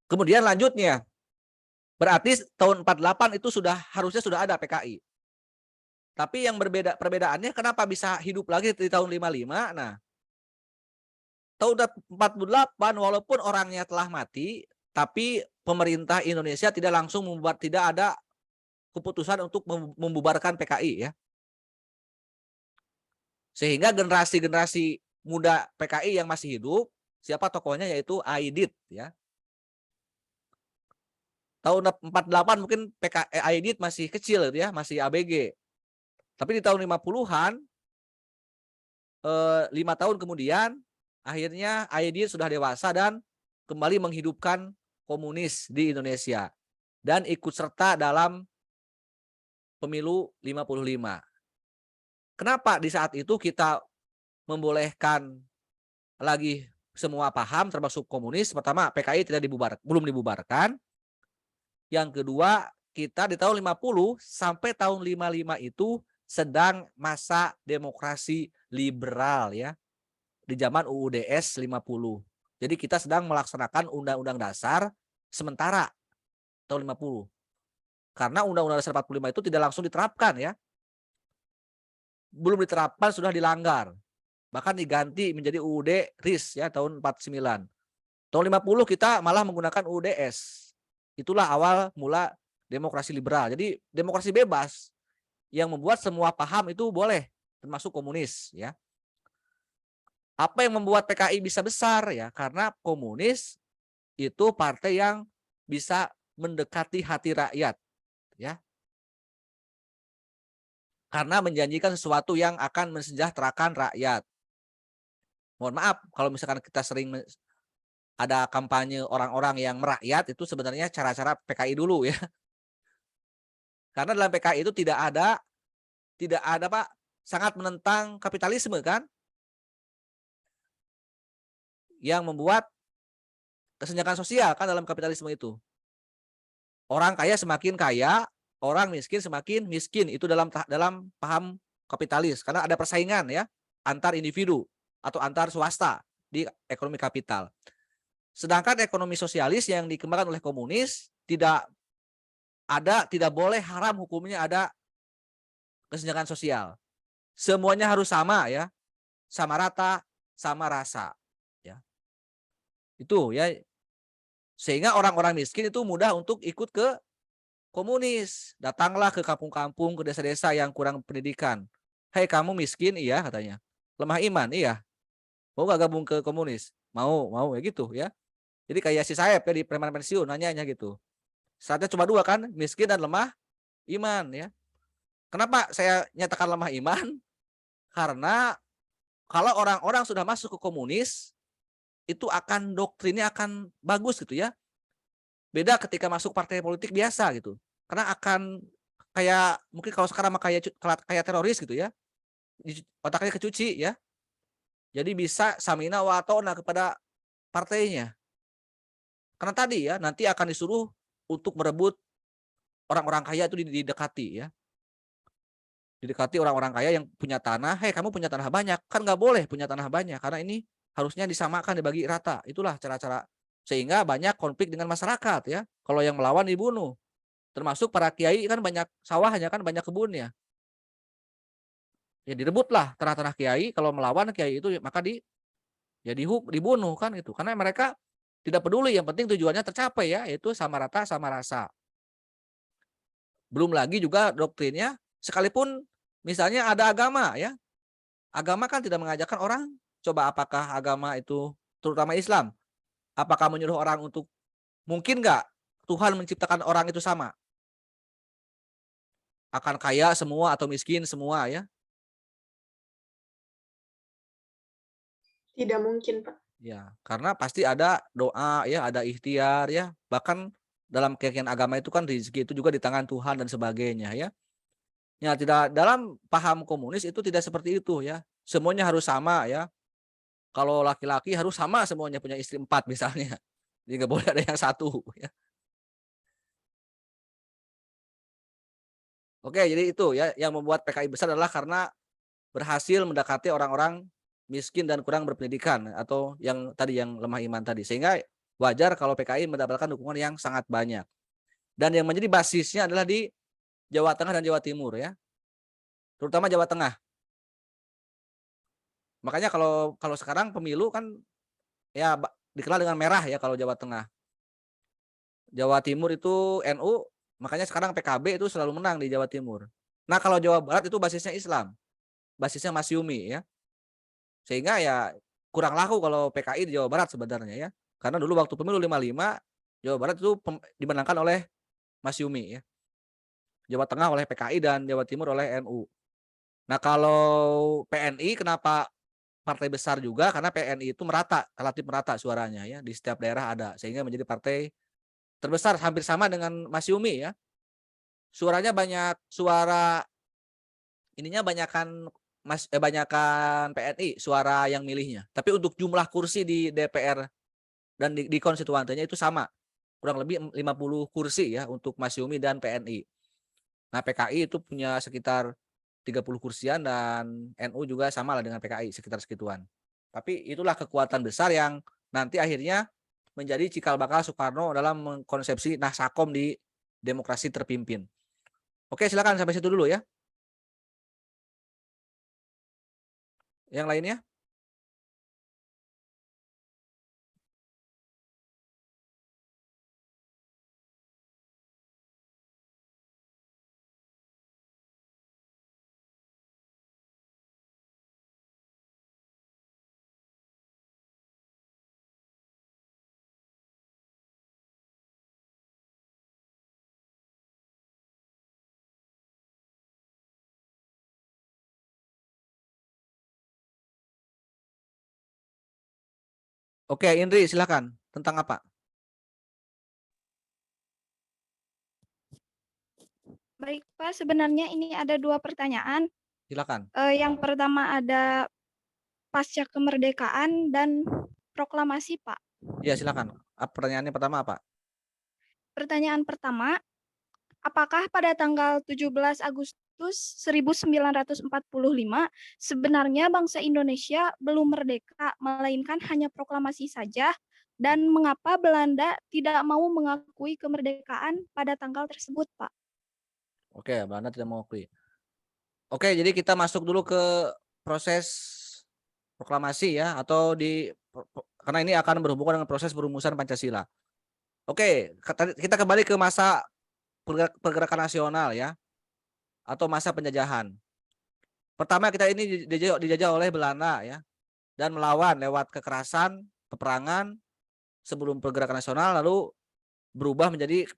[SPEAKER 1] Kemudian lanjutnya, berarti tahun 48 itu harusnya sudah ada PKI. Tapi yang perbedaannya kenapa bisa hidup lagi di tahun 55? Nah, tahun 48 walaupun orangnya telah mati, tapi pemerintah Indonesia tidak langsung tidak ada keputusan untuk membubarkan PKI ya. Sehingga generasi-generasi muda PKI yang masih hidup, siapa tokohnya, yaitu Aidit ya. Tahun 48 mungkin Aidit masih kecil gitu ya, masih ABG. Tapi di tahun 50-an 5 tahun kemudian akhirnya Aidit sudah dewasa dan kembali menghidupkan komunis di Indonesia dan ikut serta dalam pemilu 55. Kenapa di saat itu kita membolehkan lagi semua paham termasuk komunis? Pertama, PKI belum dibubarkan. Yang kedua, kita di tahun 50 sampai tahun 55 itu sedang masa demokrasi liberal ya. Di zaman UUDS 50. Jadi kita sedang melaksanakan Undang-Undang Dasar sementara tahun 50. Karena Undang-Undang Dasar 45 itu tidak langsung diterapkan ya. Belum diterapkan sudah dilanggar. Bahkan diganti menjadi UUD RIS ya tahun 49. Tahun 50 kita malah menggunakan UUDS. Itulah awal mula demokrasi liberal. Jadi demokrasi bebas yang membuat semua paham itu boleh, termasuk komunis ya. Apa yang membuat PKI bisa besar ya? Karena komunis itu partai yang bisa mendekati hati rakyat ya. Karena menjanjikan sesuatu yang akan mensejahterakan rakyat. Mohon maaf kalau misalkan kita sering ada kampanye orang-orang yang merakyat, itu sebenarnya cara-cara PKI dulu ya. Karena dalam PKI itu tidak ada Pak, sangat menentang kapitalisme kan. Yang membuat kesenjangan sosial kan dalam kapitalisme itu. Orang kaya semakin kaya, orang miskin semakin miskin, itu dalam paham kapitalis karena ada persaingan ya antar individu atau antar swasta di ekonomi kapital. Sedangkan ekonomi sosialis yang dikembangkan oleh komunis tidak boleh haram hukumnya ada kesenjangan sosial. Semuanya harus sama ya. Sama rata, sama rasa ya. Itu ya. Sehingga orang-orang miskin itu mudah untuk ikut ke komunis. Datanglah ke kampung-kampung, ke desa-desa yang kurang pendidikan. Hei, kamu miskin? Iya katanya. Lemah iman? Iya. Mau gak gabung ke komunis? Mau ya gitu ya. Jadi kayak si Saeb ya di preman pensiun nanyanya gitu. Syaratnya cuma 2 kan, miskin dan lemah iman ya. Kenapa saya nyatakan lemah iman? Karena kalau orang-orang sudah masuk ke komunis, itu akan doktrinnya akan bagus gitu ya. Beda ketika masuk partai politik biasa gitu. Karena akan kayak mungkin kalau sekarang kayak teroris gitu ya. Otaknya kecuci ya. Jadi bisa samina wa ta'na kepada partainya. Karena tadi ya nanti akan disuruh untuk merebut orang-orang kaya itu didekati ya. Didekati orang-orang kaya yang punya tanah. Hei, kamu punya tanah banyak. Kan nggak boleh punya tanah banyak. Karena ini harusnya disamakan, dibagi rata. Itulah cara-cara. Sehingga banyak konflik dengan masyarakat ya. Kalau yang melawan dibunuh. Termasuk para kiai kan banyak sawahnya kan, banyak kebunnya. Ya direbutlah tanah-tanah kiai. Kalau melawan kiai itu maka dibunuh kan gitu. Karena mereka tidak peduli, yang penting tujuannya tercapai ya, yaitu sama rata sama rasa. Belum lagi juga doktrinnya, sekalipun misalnya ada agama ya. Agama kan tidak mengajarkan orang, coba apakah agama itu, terutama Islam, apakah menyuruh orang untuk, mungkin nggak Tuhan menciptakan orang itu sama? Akan kaya semua atau miskin semua ya?
[SPEAKER 5] Tidak mungkin, Pak.
[SPEAKER 1] Ya, karena pasti ada doa ya, ada ikhtiar ya. Bahkan dalam keyakinan agama itu kan rezeki itu juga di tangan Tuhan dan sebagainya ya. Ya, tidak, dalam paham komunis itu tidak seperti itu ya. Semuanya harus sama ya. Kalau laki-laki harus sama semuanya, punya istri 4 misalnya. Jadi nggak boleh ada yang 1 ya. Oke, jadi itu ya yang membuat PKI besar adalah karena berhasil mendekati orang-orang miskin dan kurang berpendidikan atau yang tadi yang lemah iman tadi. Sehingga wajar kalau PKI mendapatkan dukungan yang sangat banyak. Dan yang menjadi basisnya adalah di Jawa Tengah dan Jawa Timur ya. Terutama Jawa Tengah. Makanya kalau sekarang pemilu kan ya dikenal dengan merah ya kalau Jawa Tengah. Jawa Timur itu NU, Makanya sekarang PKB itu selalu menang di Jawa Timur. Nah, kalau Jawa Barat itu basisnya Islam. Basisnya Masyumi ya. Sehingga ya kurang laku kalau PKI di Jawa Barat sebenarnya ya. Karena dulu waktu pemilu 55 Jawa Barat itu dimenangkan oleh Masyumi ya. Jawa Tengah oleh PKI dan Jawa Timur oleh NU. Nah, kalau PNI kenapa partai besar juga? Karena PNI itu merata, relatif merata suaranya ya, di setiap daerah ada, sehingga menjadi partai terbesar hampir sama dengan Masyumi ya. Suaranya banyak, suara ininya banyakan PNI suara yang milihnya. Tapi untuk jumlah kursi di DPR dan di konstituantenya itu sama. Kurang lebih 50 kursi ya untuk Masyumi dan PNI. Nah, PKI itu punya sekitar 30 kursian dan NU juga sama lah dengan PKI sekitar segituan. Tapi itulah kekuatan besar yang nanti akhirnya menjadi cikal bakal Soekarno dalam mengkonsepsi Nasakom di demokrasi terpimpin. Oke, silakan sampai situ dulu ya. Yang lainnya? Oke, Indri silakan. Tentang apa?
[SPEAKER 6] Baik, Pak. Sebenarnya ini ada 2 pertanyaan.
[SPEAKER 1] Silakan.
[SPEAKER 6] Yang pertama ada pasca kemerdekaan dan proklamasi, Pak.
[SPEAKER 1] Ya, silakan. Pertanyaannya pertama apa?
[SPEAKER 6] Pertanyaan pertama, apakah pada tanggal 17 Agustus 1945 sebenarnya bangsa Indonesia belum merdeka, melainkan hanya proklamasi saja? Dan mengapa Belanda tidak mau mengakui kemerdekaan pada tanggal tersebut, Pak?
[SPEAKER 1] Oke, Belanda tidak mau akui. Oke, jadi kita masuk dulu ke proses proklamasi ya, atau karena ini akan berhubungan dengan proses perumusan Pancasila. Oke, kita kembali ke masa pergerakan nasional ya, atau masa penjajahan. Pertama kita ini dijajah oleh Belanda ya, dan melawan lewat kekerasan, peperangan sebelum pergerakan nasional, lalu berubah menjadi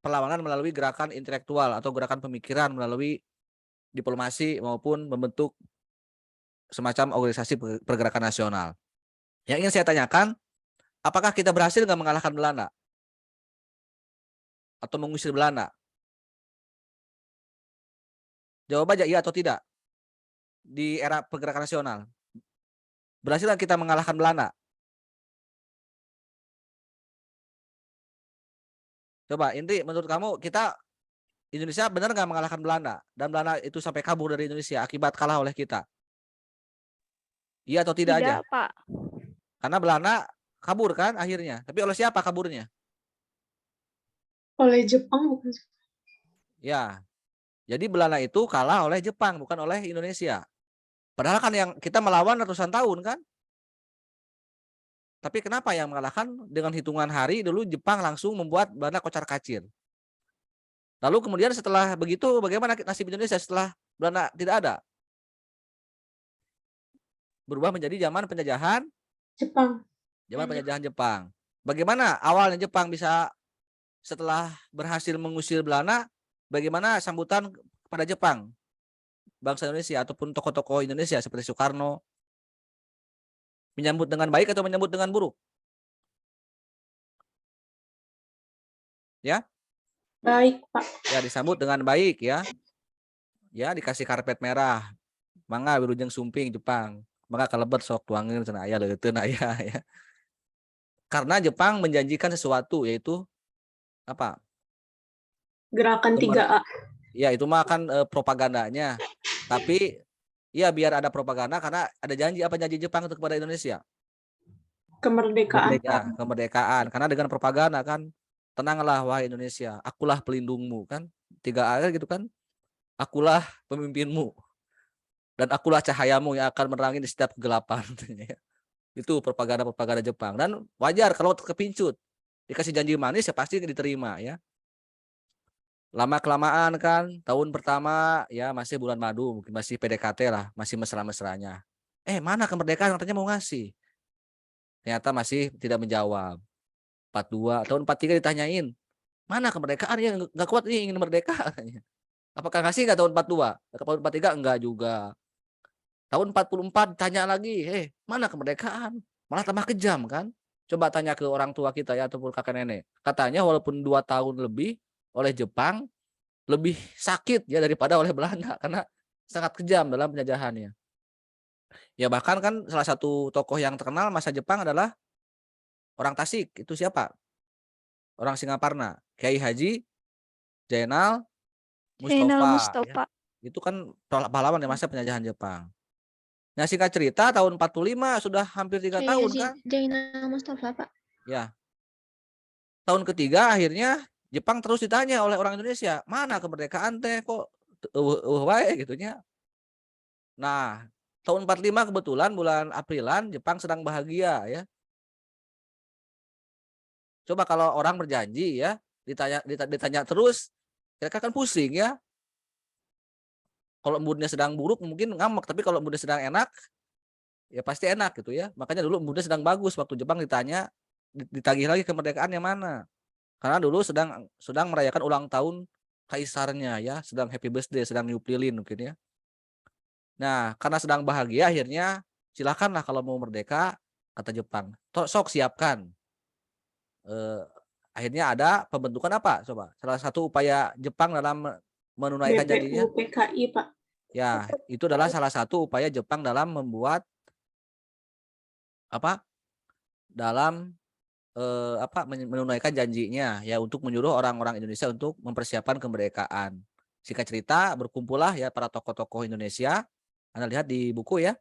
[SPEAKER 1] perlawanan melalui gerakan intelektual atau gerakan pemikiran melalui diplomasi maupun membentuk semacam organisasi pergerakan nasional. Yang ingin saya tanyakan, apakah kita berhasil nggak mengalahkan Belanda atau mengusir Belanda? Jawab aja iya atau tidak. Di era pergerakan nasional, berhasil nggak kita mengalahkan Belanda? Coba Indri, menurut kamu Indonesia benar nggak mengalahkan Belanda dan Belanda itu sampai kabur dari Indonesia akibat kalah oleh kita? Iya atau tidak aja?
[SPEAKER 6] Tidak, Pak.
[SPEAKER 1] Karena Belanda kabur kan akhirnya. Tapi oleh siapa kaburnya?
[SPEAKER 5] Oleh Jepang bukan?
[SPEAKER 1] Ya. Jadi Belanda itu kalah oleh Jepang bukan oleh Indonesia. Padahal kan yang kita melawan ratusan tahun kan? Tapi kenapa yang mengalahkan dengan hitungan hari dulu Jepang langsung membuat Belanda kocar-kacir. Lalu kemudian setelah begitu bagaimana nasib Indonesia setelah Belanda tidak ada? Berubah menjadi zaman penjajahan
[SPEAKER 5] Jepang.
[SPEAKER 1] Zaman penjajahan Jepang. Bagaimana awalnya Jepang bisa setelah berhasil mengusir Belanda, bagaimana sambutan pada Jepang? Bangsa Indonesia ataupun tokoh-tokoh Indonesia seperti Soekarno menyambut dengan baik atau menyambut dengan buruk? Ya?
[SPEAKER 5] Baik, Pak.
[SPEAKER 1] Ya, disambut dengan baik ya. Ya, dikasih karpet merah. Mangga wilujeng sumping Jepang. Mangga kalebet sok tuangin cenah aya leuteun aya ya. Karena Jepang menjanjikan sesuatu yaitu apa?
[SPEAKER 5] Gerakan 3A.
[SPEAKER 1] Ya, itu mah kan propagandanya. Tapi ya biar ada propaganda karena ada janji Jepang untuk kepada Indonesia?
[SPEAKER 5] Kemerdekaan.
[SPEAKER 1] Ya, kemerdekaan. Karena dengan propaganda kan, tenanglah wahai Indonesia, akulah pelindungmu kan. 3A gitu kan. Akulah pemimpinmu. Dan akulah cahayamu yang akan menerangi di setiap kegelapan. Itu propaganda Jepang. Dan wajar kalau kepincut. Dikasih janji manis ya pasti diterima ya. Lama-kelamaan kan, tahun pertama ya masih bulan madu, mungkin masih PDKT lah, masih mesra-mesranya. Mana kemerdekaan katanya mau ngasih. Ternyata masih tidak menjawab. 42, tahun 43 ditanyain, mana kemerdekaan ya nggak kuat nih ingin merdeka katanya. Apakah ngasih nggak tahun 42? Tahun 43 enggak juga. Tahun 44 tanya lagi, mana kemerdekaan? Malah tambah kejam kan. Coba tanya ke orang tua kita ya ataupun kakek nenek. Katanya walaupun 2 tahun lebih oleh Jepang lebih sakit ya daripada oleh Belanda karena sangat kejam dalam penjajahannya. Ya bahkan kan salah satu tokoh yang terkenal masa Jepang adalah orang Tasik. Itu siapa? Orang Singaparna, Kiai Haji Zainal
[SPEAKER 6] Zainal
[SPEAKER 1] Mustafa ya.
[SPEAKER 6] Mustafa.
[SPEAKER 1] Itu kan pahlawan di masa penjajahan Jepang. Nah, singkat cerita tahun 45 sudah hampir 3 tahun kan?
[SPEAKER 5] Zainal Mustafa, Pak.
[SPEAKER 1] Ya. Tahun ketiga akhirnya Jepang terus ditanya oleh orang Indonesia, "Mana kemerdekaan teh kok wae gitunya." Nah, tahun 45 kebetulan bulan Aprilan Jepang sedang bahagia ya. Coba kalau orang berjanji ya, ditanya terus, mereka kan pusing ya. Kalau moodnya sedang buruk mungkin ngambek, tapi kalau moodnya sedang enak, ya pasti enak gitu ya. Makanya dulu moodnya sedang bagus waktu Jepang ditanya, ditagih lagi kemerdekaan yang mana. Karena dulu sedang merayakan ulang tahun kaisarnya ya, sedang happy birthday, sedang niup lilin mungkin ya. Nah, karena sedang bahagia akhirnya silakanlah kalau mau merdeka, kata Jepang. Sok siapkan. Akhirnya ada pembentukan apa coba? Salah satu upaya Jepang dalam menunaikan janjinya.
[SPEAKER 5] BPUPKI, Pak.
[SPEAKER 1] Ya, itu adalah salah satu upaya Jepang dalam membuat apa? Dalam menunaikan janjinya ya untuk menyuruh orang-orang Indonesia untuk mempersiapkan kemerdekaan. Singkat cerita berkumpullah ya para tokoh-tokoh Indonesia. Anda lihat di buku ya.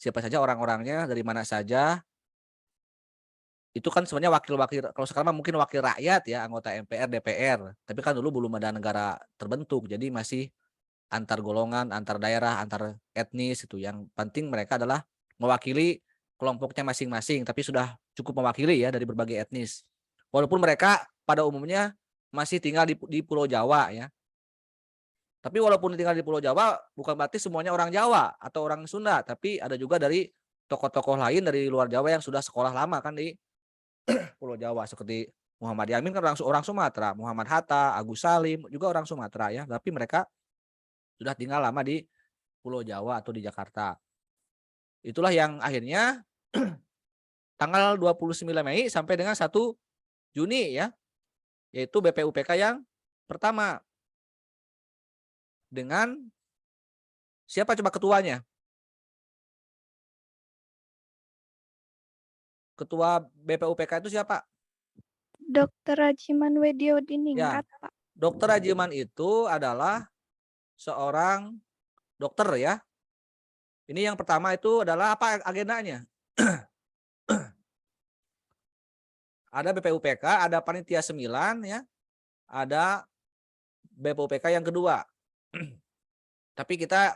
[SPEAKER 1] Siapa saja orang-orangnya, dari mana saja. Itu kan sebenarnya wakil-wakil, kalau sekarang mungkin wakil rakyat ya, anggota MPR, DPR. Tapi kan dulu belum ada negara terbentuk, jadi masih antar golongan, antar daerah, antar etnis itu. Yang penting mereka adalah mewakili kelompoknya masing-masing, tapi sudah cukup mewakili ya dari berbagai etnis. Walaupun mereka pada umumnya masih tinggal di Pulau Jawa ya. Tapi walaupun tinggal di Pulau Jawa, bukan berarti semuanya orang Jawa atau orang Sunda, tapi ada juga dari tokoh-tokoh lain dari luar Jawa yang sudah sekolah lama kan di Pulau Jawa, seperti Muhammad Yamin kan orang Sumatera, Muhammad Hatta, Agus Salim juga orang Sumatera ya, tapi mereka sudah tinggal lama di Pulau Jawa atau di Jakarta. Itulah yang akhirnya tanggal 29 Mei sampai dengan 1 Juni ya, yaitu BPUPK yang pertama. Dengan siapa coba ketuanya? Ketua BPUPK itu siapa?
[SPEAKER 6] Dr. Rajiman
[SPEAKER 1] Ya,
[SPEAKER 6] Wediodiningrat, Pak.
[SPEAKER 1] Dr. Rajiman itu adalah seorang dokter ya. Ini yang pertama itu adalah apa agendanya? Ada BPUPK, ada panitia 9 ya. Ada BPUPK yang kedua. Tapi kita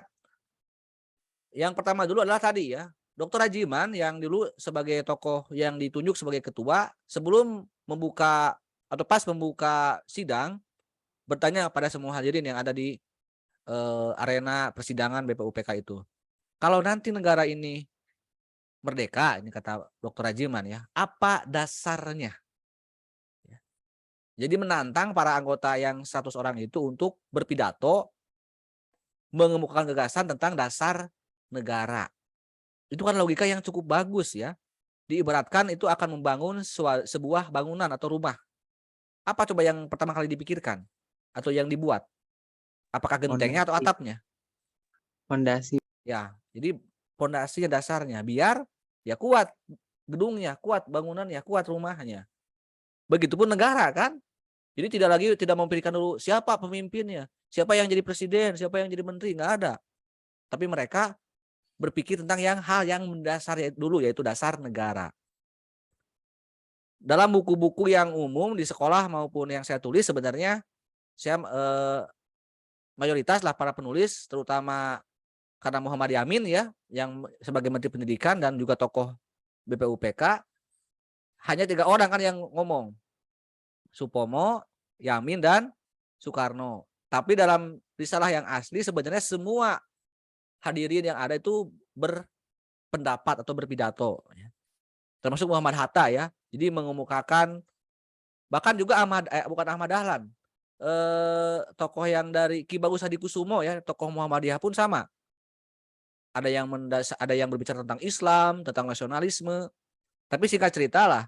[SPEAKER 1] yang pertama dulu adalah tadi ya, Dr. Rajiman yang dulu sebagai tokoh yang ditunjuk sebagai ketua, sebelum membuka atau pas membuka sidang, bertanya pada semua hadirin yang ada di arena persidangan BPUPK itu. Kalau nanti negara ini merdeka, ini kata Dr. Rajiman ya, apa dasarnya? Jadi menantang para anggota yang 100 orang itu untuk berpidato, mengemukakan gagasan tentang dasar negara. Itu kan logika yang cukup bagus ya. Diibaratkan itu akan membangun sebuah bangunan atau rumah. Apa coba yang pertama kali dipikirkan? Atau yang dibuat? Apakah gentengnya atau atapnya?
[SPEAKER 4] Fondasi.
[SPEAKER 1] Ya, jadi fondasinya dasarnya. Biar ya kuat gedungnya, kuat bangunannya, kuat rumahnya. Begitupun negara kan. Jadi tidak memikirkan dulu siapa pemimpinnya, siapa yang jadi presiden, siapa yang jadi menteri, nggak ada. Tapi mereka berpikir tentang hal yang mendasar dulu, yaitu dasar negara. Dalam buku-buku yang umum di sekolah maupun yang saya tulis, sebenarnya saya mayoritas lah para penulis, terutama karena Muhammad Yamin ya, yang sebagai Menteri Pendidikan dan juga tokoh BPUPK, hanya 3 orang kan yang ngomong, Supomo, Yamin, dan Soekarno. Tapi dalam risalah yang asli sebenarnya semua hadirin yang ada itu berpendapat atau berpidato, ya. Termasuk Muhammad Hatta ya. Jadi mengemukakan, bahkan juga bukan Ahmad Dahlan, tokoh yang dari Ki Bagus Hadikusumo ya, tokoh Muhammadiyah pun sama. Ada yang berbicara tentang Islam, tentang nasionalisme. Tapi singkat cerita lah,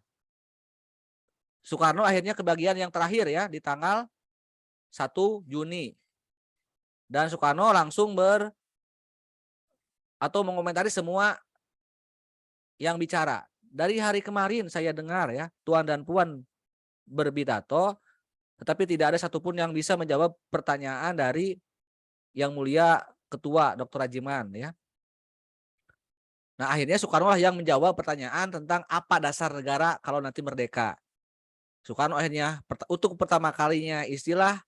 [SPEAKER 1] Soekarno akhirnya kebagian yang terakhir ya di tanggal 1 Juni. Dan Soekarno langsung mengomentari semua yang bicara. Dari hari kemarin saya dengar ya, Tuan dan Puan berpidato, tetapi tidak ada satupun yang bisa menjawab pertanyaan dari Yang Mulia Ketua Dr. Rajiman ya. Nah, akhirnya Soekarno lah yang menjawab pertanyaan tentang apa dasar negara kalau nanti merdeka. Soekarno akhirnya untuk pertama kalinya istilah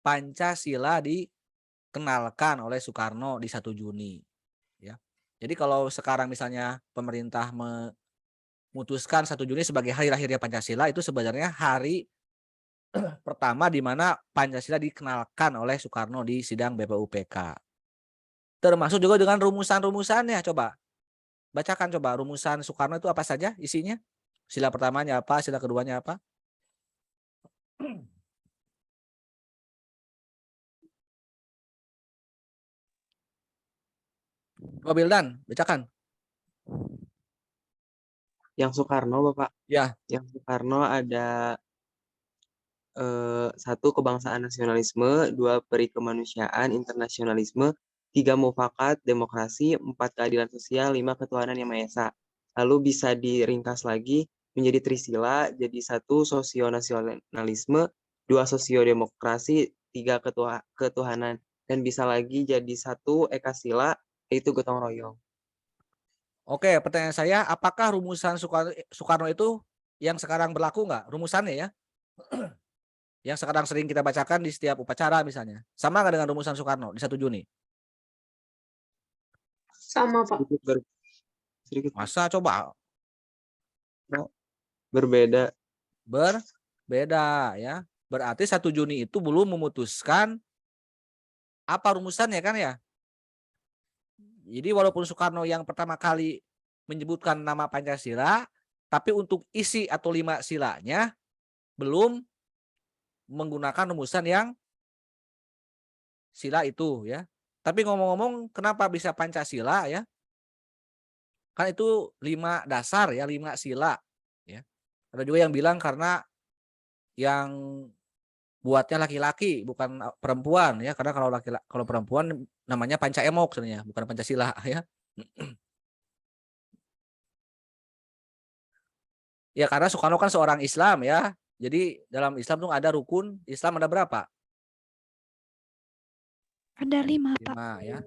[SPEAKER 1] Pancasila dikenalkan oleh Soekarno di 1 Juni. Ya. Jadi kalau sekarang misalnya pemerintah memutuskan 1 Juni sebagai hari lahirnya Pancasila, itu sebenarnya hari pertama di mana Pancasila dikenalkan oleh Soekarno di sidang BPUPK. Termasuk juga dengan rumusan-rumusannya. Coba bacakan coba rumusan Soekarno itu apa saja isinya? Sila pertamanya apa, sila keduanya apa? Pak Bildan, bacakan.
[SPEAKER 4] Yang Soekarno, Bapak.
[SPEAKER 1] Ya.
[SPEAKER 4] Yang Soekarno ada 1 kebangsaan nasionalisme, 2 peri kemanusiaan, internasionalisme, 3 mufakat, demokrasi, 4 keadilan sosial, 5 ketuhanan yang Maha Esa. Lalu bisa diringkas lagi menjadi trisila, jadi 1 sosionasionalisme, 2 sosiodemokrasi, 3 ketuhanan, dan bisa lagi jadi 1 ekasila, yaitu gotong royong.
[SPEAKER 1] Oke, pertanyaan saya, apakah rumusan Soekarno itu yang sekarang berlaku nggak? Rumusannya ya? Yang sekarang sering kita bacakan di setiap upacara misalnya. Sama nggak dengan rumusan Soekarno di 1 Juni?
[SPEAKER 5] Sama, Pak.
[SPEAKER 4] Sedikit.
[SPEAKER 1] Masa coba?
[SPEAKER 4] Berbeda.
[SPEAKER 1] Berbeda ya. Berarti 1 Juni itu belum memutuskan apa rumusannya kan ya? Jadi walaupun Soekarno yang pertama kali menyebutkan nama Pancasila, tapi untuk isi atau 5 silanya belum menggunakan rumusan yang sila itu ya. Tapi ngomong-ngomong kenapa bisa Pancasila ya? Kan itu 5 dasar ya, 5 sila ya. Ada juga yang bilang karena yang buatnya laki-laki bukan perempuan ya, karena kalau perempuan namanya Panca Emok sebenarnya, bukan Pancasila ya. Ya karena Soekarno kan seorang Islam ya. Jadi dalam Islam tuh ada rukun Islam ada berapa?
[SPEAKER 6] Ada 5, Pak.
[SPEAKER 1] 5 ya.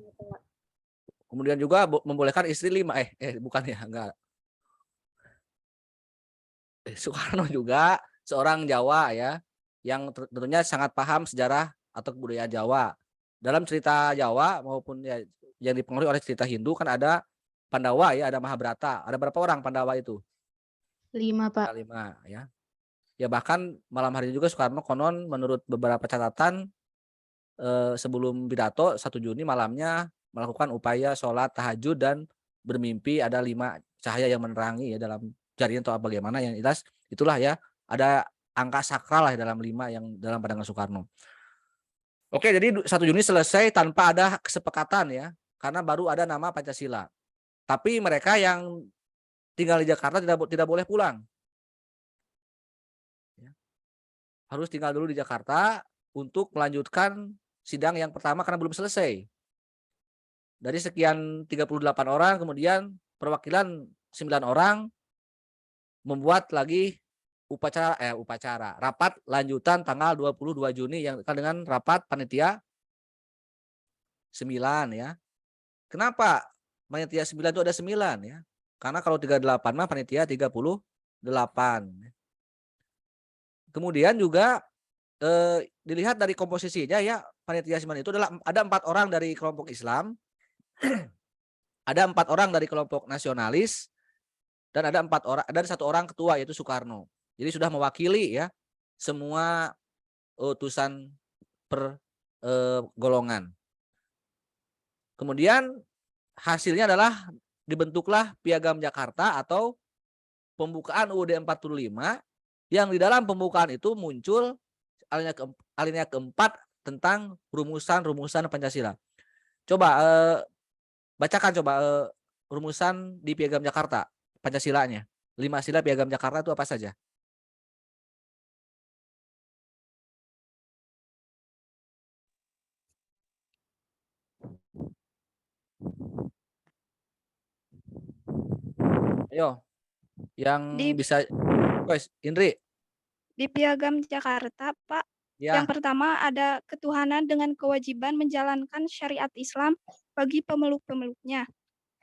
[SPEAKER 1] Kemudian juga membolehkan istri 5 bukan ya, enggak. Soekarno juga seorang Jawa ya, yang tentunya sangat paham sejarah atau kebudayaan Jawa. Dalam cerita Jawa maupun ya, yang dipengaruhi oleh cerita Hindu kan ada Pandawa ya, ada Mahabharata. Ada berapa orang Pandawa itu?
[SPEAKER 7] 5, Pak.
[SPEAKER 1] 5 ya. Ya bahkan malam hari juga Soekarno konon menurut beberapa catatan sebelum pidato 1 Juni malamnya melakukan upaya sholat tahajud dan bermimpi ada 5 cahaya yang menerangi ya dalam jarinya atau bagaimana yang jelas itulah ya, ada angka sakral lah dalam 5 yang dalam pandangan Soekarno. Oke, jadi 1 Juni selesai tanpa ada kesepakatan ya, karena baru ada nama Pancasila. Tapi mereka yang tinggal di Jakarta tidak boleh pulang. Ya. Harus tinggal dulu di Jakarta untuk melanjutkan sidang yang pertama karena belum selesai. Dari sekian 38 orang, kemudian perwakilan 9 orang membuat lagi upacara rapat lanjutan tanggal 22 Juni yang dengan rapat panitia 9 ya. Kenapa panitia 9 itu ada 9 ya? Karena kalau 38 mah panitia 38. Kemudian juga dilihat dari komposisinya ya, panitia 9 itu ada 4 orang dari kelompok Islam, ada 4 orang dari kelompok nasionalis, dan ada 1 orang ketua yaitu Soekarno. Jadi sudah mewakili ya semua utusan per golongan. Kemudian hasilnya adalah dibentuklah Piagam Jakarta atau pembukaan UUD 45 yang di dalam pembukaan itu muncul alinea keempat tentang rumusan-rumusan Pancasila. Coba bacakan rumusan di Piagam Jakarta, Pancasilanya. 5 sila Piagam Jakarta itu apa saja? Ayo, yang
[SPEAKER 6] Di-
[SPEAKER 1] bisa, guys, Indri,
[SPEAKER 6] Di Piagam Jakarta, Pak,
[SPEAKER 1] ya.
[SPEAKER 6] yang pertama ada ketuhanan dengan kewajiban menjalankan syariat Islam bagi pemeluk-pemeluknya.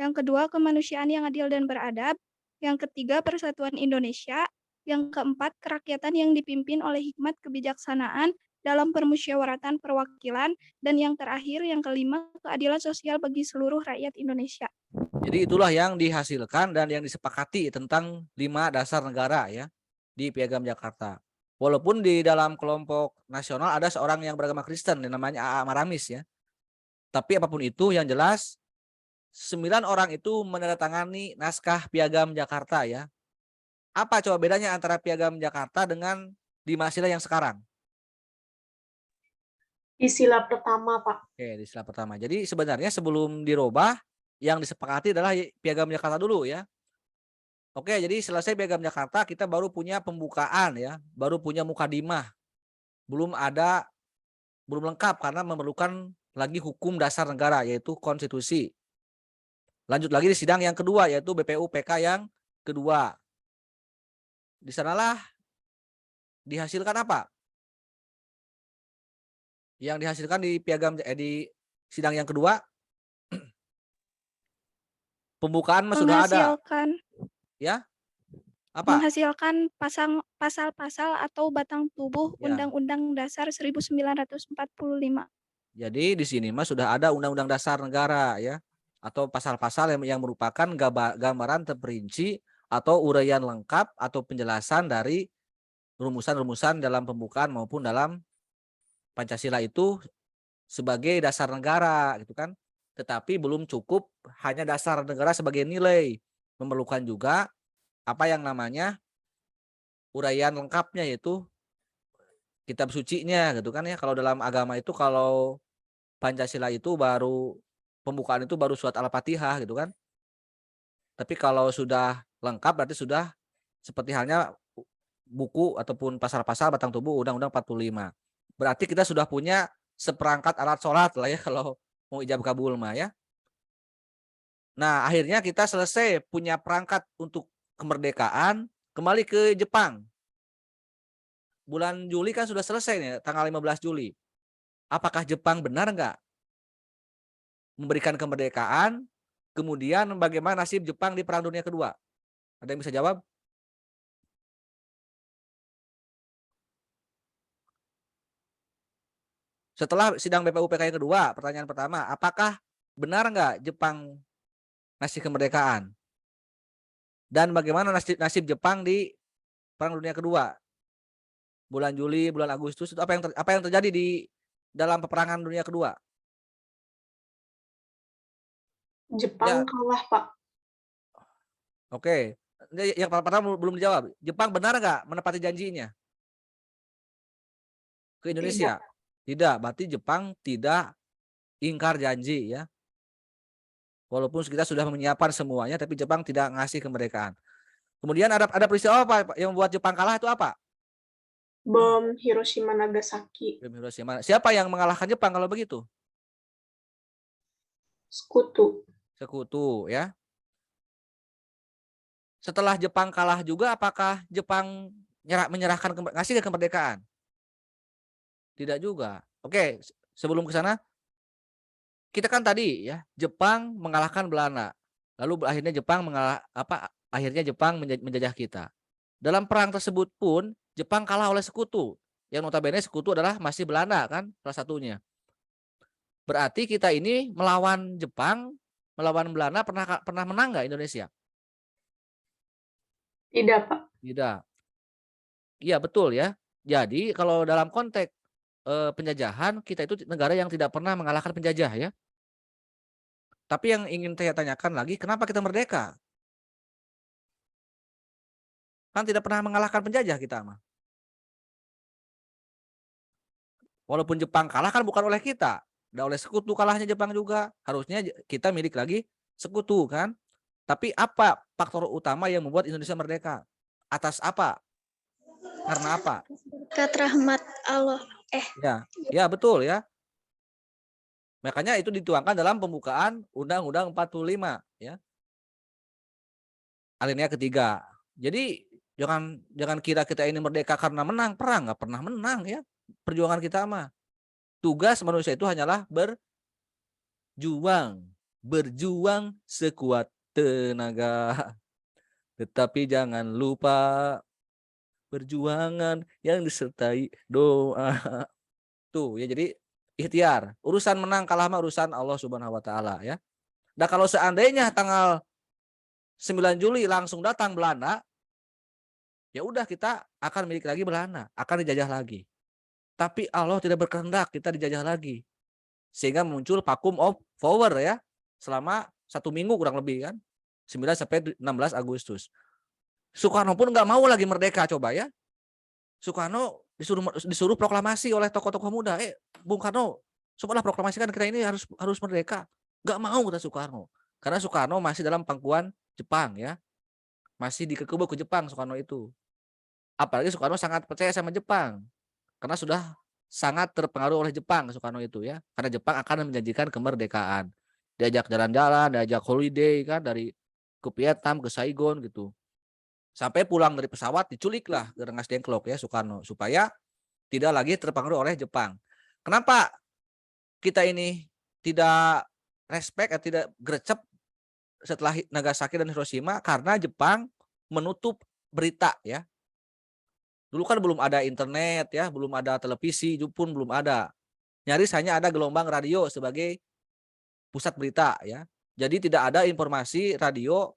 [SPEAKER 6] Yang kedua, kemanusiaan yang adil dan beradab. Yang ketiga, persatuan Indonesia. Yang keempat, kerakyatan yang dipimpin oleh hikmat kebijaksanaan dalam permusyawaratan perwakilan. Dan yang terakhir, yang kelima, keadilan sosial bagi seluruh rakyat Indonesia.
[SPEAKER 1] Jadi itulah yang dihasilkan dan yang disepakati tentang 5 dasar negara ya di Piagam Jakarta. Walaupun di dalam kelompok nasional ada seorang yang beragama Kristen yang namanya A.A. Maramis ya. Tapi apapun itu yang jelas 9 orang itu menandatangani naskah Piagam Jakarta ya. Apa coba bedanya antara Piagam Jakarta dengan 5 sila yang sekarang?
[SPEAKER 5] Di sila pertama, Pak.
[SPEAKER 1] Oke, di sila pertama. Jadi sebenarnya sebelum dirubah yang disepakati adalah Piagam Jakarta dulu ya. Oke, jadi selesai Piagam Jakarta kita baru punya pembukaan ya, baru punya mukadimah. Belum lengkap karena memerlukan lagi hukum dasar negara yaitu konstitusi. Lanjut lagi di sidang yang kedua yaitu BPUPK yang kedua. Di sanalah dihasilkan apa? Yang dihasilkan di di sidang yang kedua pembukaan sudah ada ya. Apa?
[SPEAKER 6] Menghasilkan pasal-pasal atau batang tubuh
[SPEAKER 1] Ya.
[SPEAKER 6] Undang-Undang Dasar 1945.
[SPEAKER 1] Jadi di sini mah sudah ada Undang-Undang Dasar Negara ya atau pasal-pasal yang merupakan gambaran terperinci atau uraian lengkap atau penjelasan dari rumusan-rumusan dalam pembukaan maupun dalam Pancasila itu sebagai dasar negara gitu kan. Tetapi belum cukup hanya dasar negara sebagai nilai. Memerlukan juga apa yang namanya uraian lengkapnya yaitu kitab sucinya gitu kan ya. Kalau dalam agama itu kalau Pancasila itu baru pembukaan itu baru surat Al-Fatihah gitu kan. Tapi kalau sudah lengkap berarti sudah seperti halnya buku ataupun pasal-pasal batang tubuh Undang-Undang 45. Berarti kita sudah punya seperangkat alat sholat lah ya kalau mau ijab kabul mah ya. Nah akhirnya kita selesai punya perangkat untuk kemerdekaan kembali ke Jepang. Bulan Juli kan sudah selesai nih tanggal 15 Juli. Apakah Jepang benar nggak memberikan kemerdekaan? Kemudian bagaimana nasib Jepang di Perang Dunia Kedua? Ada yang bisa jawab? Setelah sidang BPUPK yang kedua, pertanyaan pertama, apakah benar nggak Jepang ngasih kemerdekaan? Dan bagaimana nasib Jepang di Perang Dunia Kedua? Bulan Juli, bulan Agustus, itu apa yang terjadi di dalam peperangan Dunia Kedua?
[SPEAKER 5] Jepang kalah, Pak.
[SPEAKER 1] Oke, yang pertama belum dijawab. Jepang benar nggak menepati janjinya ke Indonesia? Tidak, berarti Jepang tidak ingkar janji ya. Walaupun kita sudah menyiapkan semuanya, tapi Jepang tidak ngasih kemerdekaan. Kemudian ada peristiwa apa yang membuat Jepang kalah itu apa?
[SPEAKER 5] Bom Hiroshima Nagasaki.
[SPEAKER 1] Bom Hiroshima. Siapa yang mengalahkan Jepang kalau begitu? Sekutu ya. Setelah Jepang kalah juga, apakah Jepang ngasih kemerdekaan? Tidak juga. Oke, sebelum ke sana, kita kan tadi ya Jepang mengalahkan Belanda. Lalu akhirnya Jepang menjajah kita. Dalam perang tersebut pun Jepang kalah oleh sekutu. Yang notabene sekutu adalah masih Belanda kan salah satunya. Berarti kita ini melawan Jepang, melawan Belanda pernah menang nggak Indonesia?
[SPEAKER 5] Tidak, Pak.
[SPEAKER 1] Tidak. Iya betul ya. Jadi kalau dalam konteks penjajahan, kita itu negara yang tidak pernah mengalahkan penjajah ya. Tapi yang ingin saya tanyakan lagi, kenapa kita merdeka? Kan tidak pernah mengalahkan penjajah kita mah. Walaupun Jepang kalah kan bukan oleh kita, udah oleh sekutu kalahnya Jepang juga. Harusnya kita milik lagi sekutu kan. Tapi apa faktor utama yang membuat Indonesia merdeka? Atas apa? Karena apa?
[SPEAKER 8] Berkat rahmat Allah.
[SPEAKER 1] Ya betul ya. Makanya itu dituangkan dalam pembukaan Undang-Undang 45 ya. Alinea ketiga. Jadi jangan kira kita ini merdeka karena menang perang, nggak pernah menang ya. Perjuangan kita mah. Tugas manusia itu hanyalah berjuang sekuat tenaga. Tetapi jangan lupa perjuangan yang disertai doa. Tuh ya, jadi ikhtiar. Urusan menang kalah mah urusan Allah Subhanahu wa taala ya. Nah, kalau seandainya tanggal 9 Juli langsung datang Belanda, ya udah kita akan milik lagi Belanda, akan dijajah lagi. Tapi Allah tidak berkehendak kita dijajah lagi. Sehingga muncul vacuum of power ya. Selama 1 minggu kurang lebih kan. 9 sampai 16 Agustus. Soekarno pun nggak mau lagi merdeka coba ya. Soekarno disuruh proklamasi oleh tokoh-tokoh muda. Bung Karno, cobalah proklamasikan kita ini harus merdeka. Nggak mau kata Soekarno. Karena Soekarno masih dalam pangkuan Jepang ya. Masih dikekebo ke Jepang Soekarno itu. Apalagi Soekarno sangat percaya sama Jepang. Karena sudah sangat terpengaruh oleh Jepang Soekarno itu ya. Karena Jepang akan menjanjikan kemerdekaan. Diajak jalan-jalan, diajak holiday kan dari ke Vietnam, ke Saigon gitu. Sampai pulang dari pesawat diculiklah ke Rengas Dengklok ya Soekarno supaya tidak lagi terpengaruh oleh Jepang. Kenapa kita ini tidak respect atau tidak gercep setelah Nagasaki dan Hiroshima? Karena Jepang menutup berita ya. Dulu kan belum ada internet ya, belum ada televisi pun belum ada. Nyaris hanya ada gelombang radio sebagai pusat berita ya. Jadi tidak ada informasi radio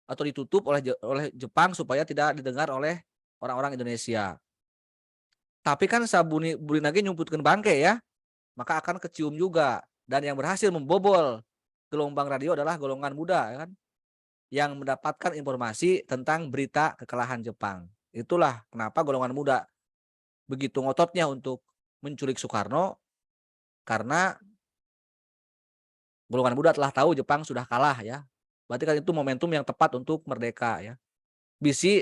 [SPEAKER 1] atau ditutup oleh Jepang supaya tidak didengar oleh orang-orang Indonesia. Tapi kan sabuni lagi nyumputkan bangke ya, maka akan kecium juga. Dan yang berhasil membobol gelombang radio adalah golongan muda ya kan, yang mendapatkan informasi tentang berita kekalahan Jepang. Itulah kenapa golongan muda begitu ngototnya untuk menculik Soekarno, karena golongan muda telah tahu Jepang sudah kalah ya. Berarti kan itu momentum yang tepat untuk merdeka ya. Bisi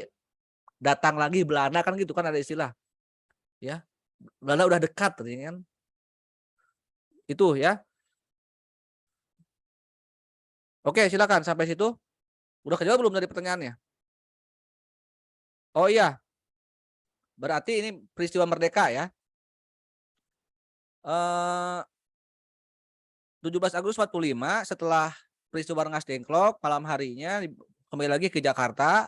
[SPEAKER 1] datang lagi Belanda kan gitu kan ada istilah. Ya. Belanda udah dekat kan. Itu ya. Oke, silakan sampai situ. Udah kejawab belum dari pertanyaannya? Oh iya. Berarti ini peristiwa merdeka ya. 17 Agustus 45 setelah peristiwa Rengas Dengklok, malam harinya kembali lagi ke Jakarta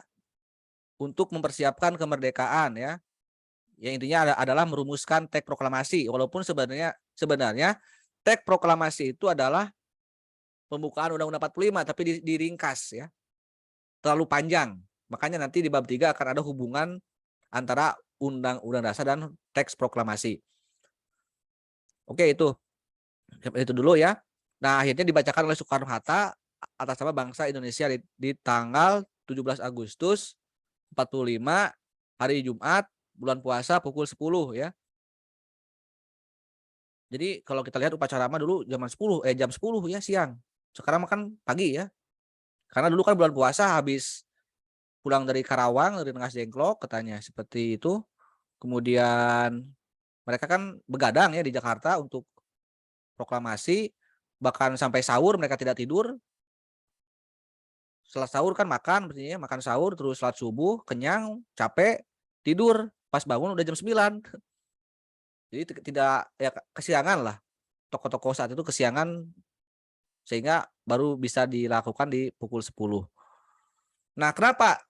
[SPEAKER 1] untuk mempersiapkan kemerdekaan ya. Yang intinya adalah merumuskan teks proklamasi. Walaupun sebenarnya teks proklamasi itu adalah pembukaan Undang-Undang 45 tapi diringkas ya. Terlalu panjang. Makanya nanti di bab 3 akan ada hubungan antara Undang-Undang Dasar dan teks proklamasi. Oke, itu dulu ya. Nah, akhirnya dibacakan oleh Soekarno-Hatta atas nama bangsa Indonesia di tanggal 17 Agustus 45 hari Jumat bulan puasa pukul 10 ya. Jadi kalau kita lihat upacara mah dulu jam 10 ya siang. Sekarang makan pagi ya. Karena dulu kan bulan puasa habis pulang dari Karawang dari Rengas Dengklok katanya seperti itu. Kemudian mereka kan begadang ya di Jakarta untuk proklamasi. Bahkan sampai sahur mereka tidak tidur. Setelah sahur kan makan, makan sahur terus salat subuh, kenyang, capek, tidur, pas bangun udah jam 9. Jadi tidak ya kesiangan lah. Toko-toko saat itu kesiangan sehingga baru bisa dilakukan di pukul 10. Nah, kenapa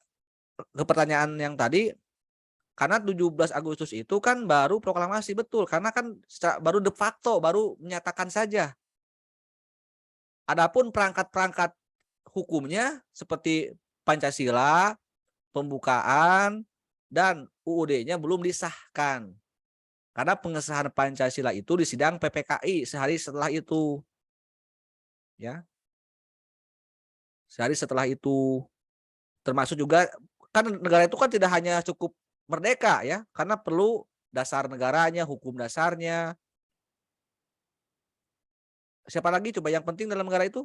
[SPEAKER 1] ke pertanyaan yang tadi? Karena 17 Agustus itu kan baru proklamasi betul, karena kan baru de facto, baru menyatakan saja. Adapun perangkat-perangkat hukumnya seperti Pancasila, pembukaan, dan UUD-nya belum disahkan. Karena pengesahan Pancasila itu di sidang PPKI sehari setelah itu. Ya. Sehari setelah itu. Termasuk juga kan negara itu kan tidak hanya cukup merdeka ya, karena perlu dasar negaranya, hukum dasarnya. Siapa lagi coba yang penting dalam negara itu?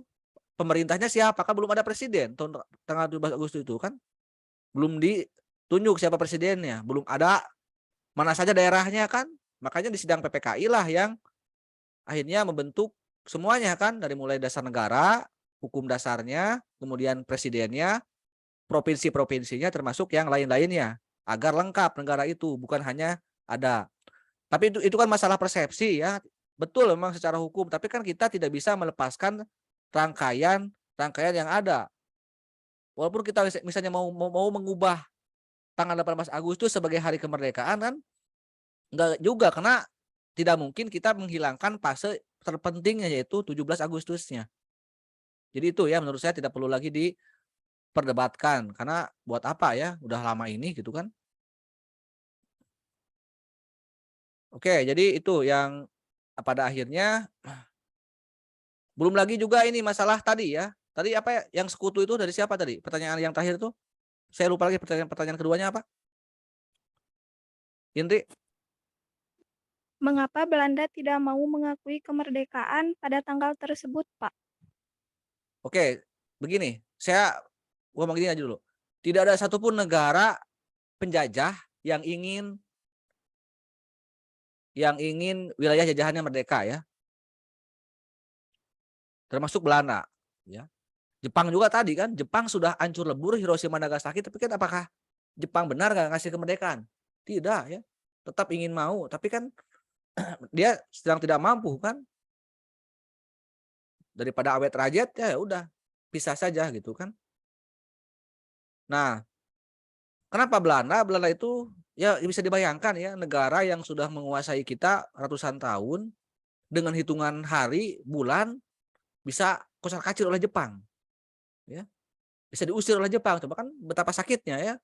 [SPEAKER 1] Pemerintahnya siapa? Kan belum ada presiden tanggal 17 Agustus itu kan. Belum ditunjuk siapa presidennya, belum ada mana saja daerahnya kan. Makanya di sidang PPKI lah yang akhirnya membentuk semuanya kan, dari mulai dasar negara, hukum dasarnya, kemudian presidennya, provinsi-provinsinya, termasuk yang lain-lainnya, agar lengkap negara itu, bukan hanya ada. Tapi itu kan masalah persepsi ya. Betul memang secara hukum, tapi kan kita tidak bisa melepaskan rangkaian yang ada. Walaupun kita misalnya mau mengubah tanggal 18 Agustus sebagai hari kemerdekaan kan, enggak juga, karena tidak mungkin kita menghilangkan fase terpentingnya yaitu 17 Agustusnya. Jadi itu ya menurut saya tidak perlu lagi diperdebatkan, karena buat apa ya, udah lama ini gitu kan. Oke, jadi itu yang pada akhirnya belum lagi juga ini masalah tadi ya. Tadi apa ya, yang sekutu itu dari siapa tadi? Pertanyaan yang terakhir tuh. Saya lupa lagi pertanyaan keduanya apa? Indri?
[SPEAKER 6] Mengapa Belanda tidak mau mengakui kemerdekaan pada tanggal tersebut, Pak?
[SPEAKER 1] Oke, begini. Saya ngomong gini aja dulu. Tidak ada satupun negara penjajah yang ingin wilayah jajahannya merdeka ya. Termasuk Belanda ya. Jepang juga tadi kan, Jepang sudah hancur lebur Hiroshima Nagasaki, tapi kan apakah Jepang benar nggak ngasih kemerdekaan? Tidak ya. Tetap ingin mau, tapi kan dia sedang tidak mampu kan. Daripada awet rajet ya udah pisah saja gitu kan. Nah, kenapa Belanda? Belanda itu ya bisa dibayangkan ya, negara yang sudah menguasai kita ratusan tahun dengan hitungan hari, bulan bisa kocar-kacir oleh Jepang. Ya. Bisa diusir oleh Jepang. Coba kan betapa sakitnya ya.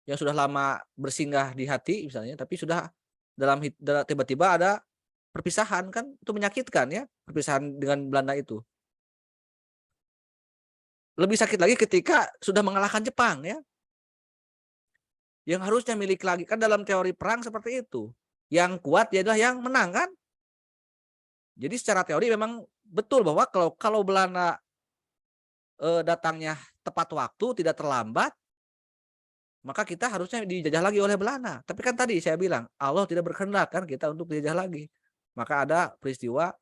[SPEAKER 1] Yang sudah lama bersinggah di hati misalnya, tapi sudah tiba-tiba ada perpisahan kan, itu menyakitkan ya, perpisahan dengan Belanda itu. Lebih sakit lagi ketika sudah mengalahkan Jepang ya. Yang harusnya milik lagi kan, dalam teori perang seperti itu. Yang kuat ya adalah yang menang kan. Jadi secara teori memang betul bahwa kalau Belanda datangnya tepat waktu, tidak terlambat, maka kita harusnya dijajah lagi oleh Belanda. Tapi kan tadi saya bilang, Allah tidak berkehendak kan kita untuk dijajah lagi. Maka ada peristiwa,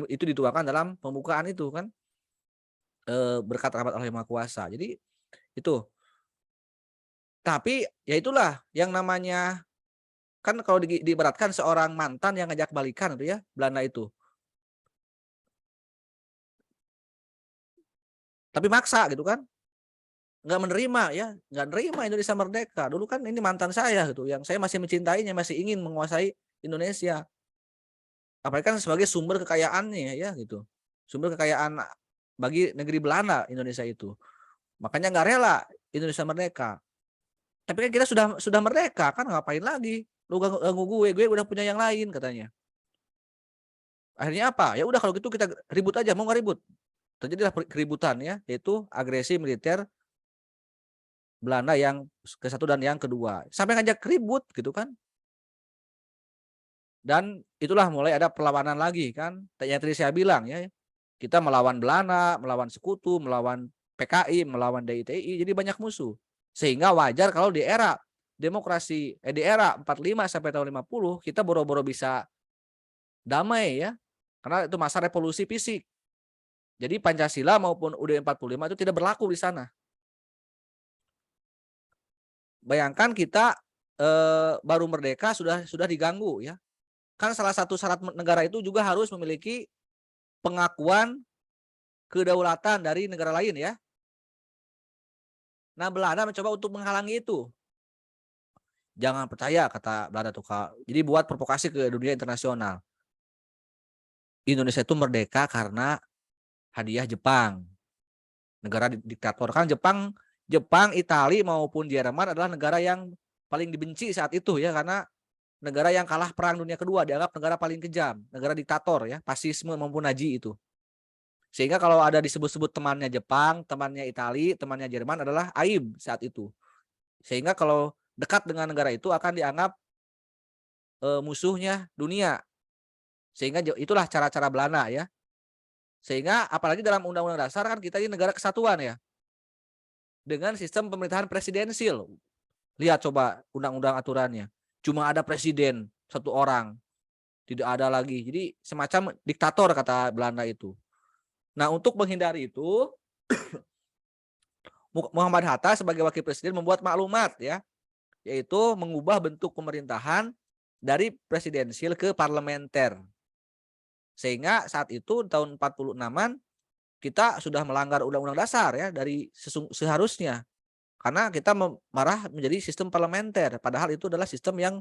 [SPEAKER 1] itu dituangkan dalam pembukaan itu kan, berkat rahmat Allah yang Maha Kuasa. Jadi itu. Tapi ya itulah yang namanya, kan kalau diibaratkan seorang mantan yang ngajak balikan itu ya, Belanda itu. Tapi maksa gitu kan. Nggak menerima ya, nggak menerima Indonesia merdeka. Dulu kan ini mantan saya gitu, yang saya masih mencintainya, masih ingin menguasai Indonesia. Apalagi kan sebagai sumber kekayaannya ya gitu. Sumber kekayaan bagi negeri Belanda Indonesia itu. Makanya nggak rela Indonesia merdeka. Tapi kan kita sudah merdeka kan, ngapain lagi? Lu ganggu gue udah punya yang lain katanya. Akhirnya apa? Ya udah kalau gitu kita ribut aja, mau nggak ribut? Terjadilah keributan ya, yaitu agresi militer Belanda yang ke-1 dan yang kedua. Sampai ngajak ribut gitu kan. Dan itulah mulai ada perlawanan lagi kan. Yang tadi saya bilang ya, kita melawan Belanda, melawan sekutu, melawan PKI, melawan DITI, jadi banyak musuh. Sehingga wajar kalau di era demokrasi, di era 45 sampai tahun 50, kita boro-boro bisa damai ya. Karena itu masa revolusi fisik. Jadi Pancasila maupun UUD 45 itu tidak berlaku di sana. Bayangkan kita baru merdeka sudah diganggu ya. Kan salah satu syarat negara itu juga harus memiliki pengakuan kedaulatan dari negara lain ya. Nah, Belanda mencoba untuk menghalangi itu. Jangan percaya kata Belanda tuh. Jadi buat provokasi ke dunia internasional. Indonesia itu merdeka karena hadiah Jepang. Negara diktator kan, Jepang, Italia maupun Jerman adalah negara yang paling dibenci saat itu ya, karena negara yang kalah perang dunia kedua, dianggap negara paling kejam, negara diktator ya, fasisme maupun Nazi itu. Sehingga kalau ada disebut-sebut temannya Jepang, temannya Italia, temannya Jerman adalah aib saat itu. Sehingga kalau dekat dengan negara itu akan dianggap musuhnya dunia. Sehingga itulah cara-cara Belanda ya. Sehingga apalagi dalam Undang-Undang Dasar kan kita ini negara kesatuan ya. Dengan sistem pemerintahan presidensil. Lihat coba undang-undang aturannya. Cuma ada presiden satu orang. Tidak ada lagi. Jadi semacam diktator kata Belanda itu. Nah, untuk menghindari itu Muhammad Hatta sebagai wakil presiden membuat maklumat ya, yaitu mengubah bentuk pemerintahan dari presidensil ke parlementer. Sehingga saat itu tahun 46-an kita sudah melanggar undang-undang dasar ya dari seharusnya. Karena kita marah menjadi sistem parlementer, padahal itu adalah sistem yang